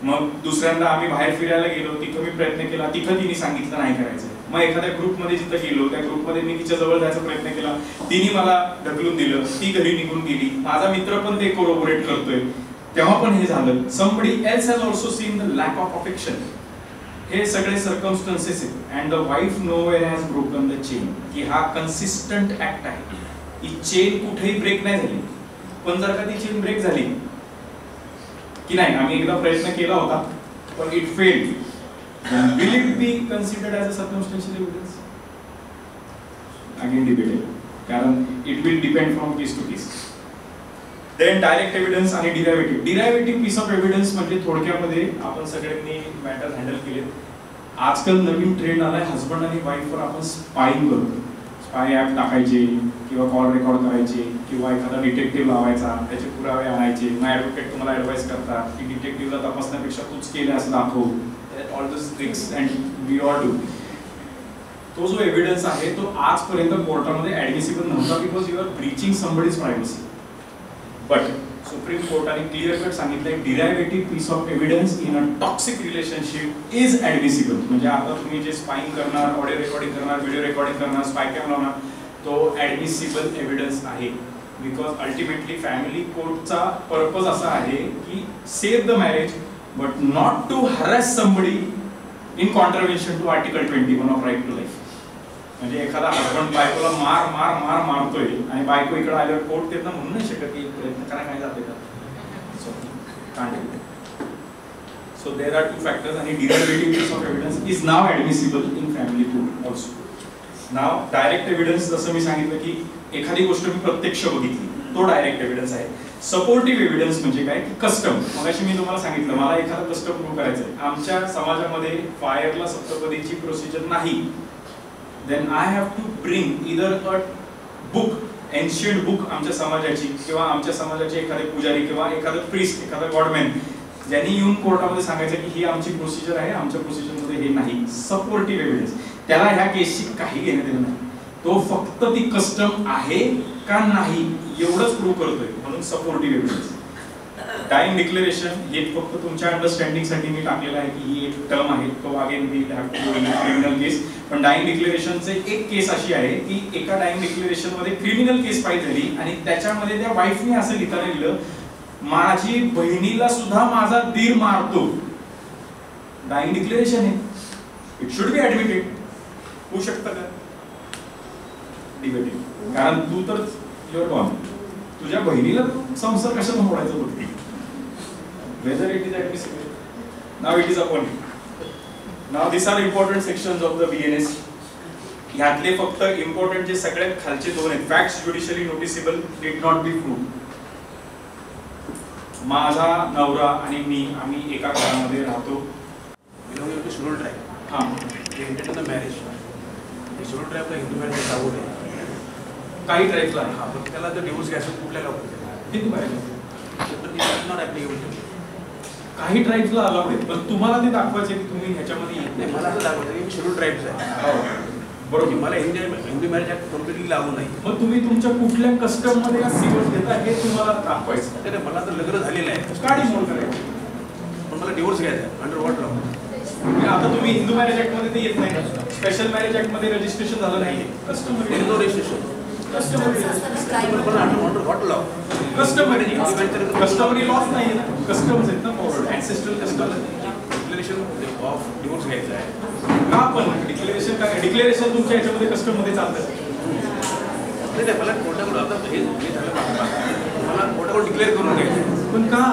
मग दुसऱ्यांदा आम्ही बाहेर फिरायला गेलो, तिथं मी प्रयत्न केला, तिथं तिने सांगितलं नाही करायचं. मग एखाद्या ग्रुपमध्ये जिथं गेलो त्या ग्रुपमध्ये मी तिच्या जवळ जायचा प्रयत्न केला, तिने मला ढकलून दिलं, ती घरी निघून गेली. माझा मित्र पण ते कोरोबोरेट करतोय, तेव्हा पण हे झालं. Somebody else has also seen the lack of affection. हे सगळे सर्कमस्टन्सेस आहेत. And the wife nowhere has broken the chain. की हा कन्सिस्टंट ऍक्ट आहे, ही चेन कुठेही ब्रेक नाही झाली. पण जर का ती चेन ब्रेक झाली की नाही, आम्ही एकदा प्रयत्न केला होता पण it failed, will it be considered as a circumstantial evidence? Again debated, कारण it will depend from case to case. Then direct evidence आणि derivative. Derivative piece of evidence म्हणजे थोडक्यामध्ये आपण सगळ्यांनी मॅटर हँडल केले. आजकाल नवीन ट्रेंड आलाय, हजबंड आणि वाईफवर आपण स्पाईंग करतो. स्पाय ॲप टाकायचे किंवा कॉल रेकॉर्ड करायचे किंवा एखादा डिटेक्टिव्ह लावायचा, त्याचे पुरावे आणायचे. मग ॲडव्होकेट तुम्हाला ॲडवाइस करतात की डिटेक्टिव्हला तपासण्यापेक्षा तूच केलं असं दाखव. All this tricks and we all do. तो जो एव्हिडन्स आहे तो आजपर्यंत कोर्टामध्ये ऍडमिसिबल नव्हता because you are breaching somebody's privacy. But supreme कोर्टाने क्लिअर कट सांगितलंय derivative piece of evidence in a toxic relationship is admissible. म्हणजे आता तुम्ही जे स्पाईंग करणार, ऑडिओ रेकॉर्डिंग करणार, व्हिडिओ रेकॉर्डिंग करणार, स्पाय कॅम लावणार, तो ऍडमिसिबल एव्हिडन्स आहे. बिकॉज अल्टिमेटली फॅमिली कोर्टचा पर्पज असा आहे की save the marriage but not to harass somebody in contravention to article 21 of right to life. म्हणजे एखादा हजबंड बायकोला मार मार मार मारतोय आणि बायको इकडे आल्यावर कोर्ट त्यांना म्हणू नाही शकत की प्रयत्न करा काय जाते का. सो देर आर 2 फॅक्टर्स आणि derivative piece of evidence is now admissible in family court also. Now direct evidence, जसं मी सांगितलं की एखादी गोष्ट मी प्रत्यक्ष बघितली, तो डायरेक्ट एव्हिडन्स आहे. सपोर्टिव्ह एव्हिडन्स म्हणजे काय की कस्टम. मगाशी मी तुम्हाला सांगितलं मला एखादा कस्टम प्रूव्ह करायचं आहे. आमच्या समाजामध्ये फायरला सप्तपदीची प्रोसिजर नाही. then I have to bring either a book, ancient book आमच्या समाजाची किंवा आमच्या समाजाचे एखादे पुजारी किंवा एखादं प्रिस्ट, एखादा गॉडमॅन ज्यांनी येऊन कोर्टामध्ये सांगायचं की ही आमची प्रोसिजर आहे, आमच्या प्रोसिजरमध्ये हे नाही. Supportive evidence. त्याला ह्या केसची काही घेणं देणं नाही. तो फक्त ती कस्टम आहे का नाही एवढंच प्रूव्ह करतोय, म्हणून सपोर्टिव्ह एव्हिडन्स. डाईंग डिक्लेरेशन हे फक्त तुमच्या अंडरस्टँडिंगसाठी मी टाकलेलं आहे की ही एक टर्म आहे, तो again we have to go in criminal case. पण डाईंग डिक्लेरेशनचे एक केस अशी आहे की एका डाईंग डिक्लेरेशन मध्ये क्रिमिनल केस फाईल झाली आणि त्याच्यामध्ये त्या वाईफने असं लिहिताना लिहिलं माझी बहिणीला सुद्धा माझा दीर मारतो. डाईंग डिक्लेरेशन आहे, इट शुड बी ऍडमिटेड. होऊ शकतं का? डिबेटेड. कारण तू तर युअर गॉन, तुझ्या बहिणीला संसार कशाला मोडायचं बोलते whether it is admissible. Now it is appointed. Now these are important sections of the BNS. ह्यातले फक्त इम्पॉर्टंट जे सगळ्यात खालचे दोन आहेत, facts judicially noticeable did not be proved. माझा नवरा आणि मी आम्ही एका घरामध्ये राहतो. शेड्यूल ट्राईब हां, ते इंटेंड द मॅरेज शेड्यूल ट्राईबला हिंदू मॅरेज आवड आहे. काही ट्राईबला हा पण त्याला जर डिवोर्स घ्यायचं कुठल्या गावात हिंदू मॅरेज, नॉट ॲप्लिकेबल. काही ट्राईब्सला अलाउड आहे, पण तुम्हाला ते दाखवायचे की तुम्ही ह्याच्यामध्ये येत नाही मला असं दाखवतं की मी शेड्यूल ट्राईब्स आहे. बरोबर. मला हिंदू मॅरेज ॲक्ट कम्प्लिटली लागू नाही. मग तुम्ही तुमच्या कुठल्या कस्टम मध्ये या सीओ देता हे तुम्हाला दाखवायचं. नाही मला तर लग्न झालेलं आहे का डिमोल करायचं? पण मला डिवोर्स घ्यायचा आहे अंडर वॉट लॉ. आता तुम्ही हिंदू मॅरेज ऍक्ट मध्ये ते येत नाही, स्पेशल मॅरेज ऍक्ट मध्ये रजिस्ट्रेशन झालं नाहीये. Customary no registration under what law. Customary laws नाहीये ना, कस्टम्स आहेत ना forward ancestral custom. Declaration of divorce घ्यायचा आहे. का पण डिक्लेरेशन काय? डिक्लेरेशन तुमच्या ह्याच्यामध्ये कस्टम मध्ये चालतं. नाही मला कोर्टाकडून आता हे झालं मला कोर्टाकडून डिक्लेअर करून घ्यायचं. पण का?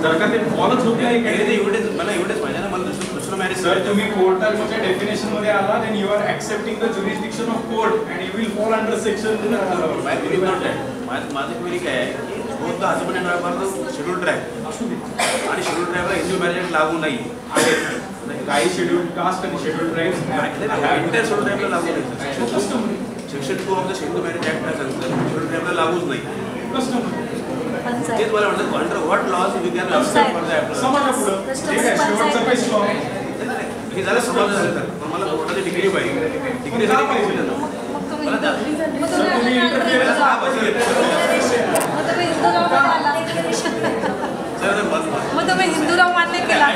जर का ते फॉलोच होत नाही काय? एव्हिडन्स मला एव्हिडन्स पाहिजे ना. मला दुसरं मॅरेज सर तुम्ही कोर्टाच्या डेफिनेशन मध्ये आला then you are accepting the jurisdiction of court and you will fall under section. माझं क्वेरी काय आहे की both the husband and wife schedule tribe आणि शेड्यूल ट्राईबला हिंदू मॅरेज लागू नाही आहे. काही शेड्यूल कास्ट आणि शेड्यूल ट्राईब्स इंटर शेड्यूल ट्राईबला लागू नाही. Section 2 of the Hindu marriage act काय सांगतं शेड्यूल ट्राईबला लागूच नाही. तेच मला म्हणतात under what laws we can accept for the apply. समाजापुढं ठीक आहे, शेवटचा बेस्ट लॉ हे झालं समाज झालं तर पण मला कोर्टाची डिग्री पाहिजे. डिग्रीसाठी पाहिजे ना मला तुम्ही इंटरफिअरन्स हा बसले. मग तुम्ही हिंदू राव मान्य केला.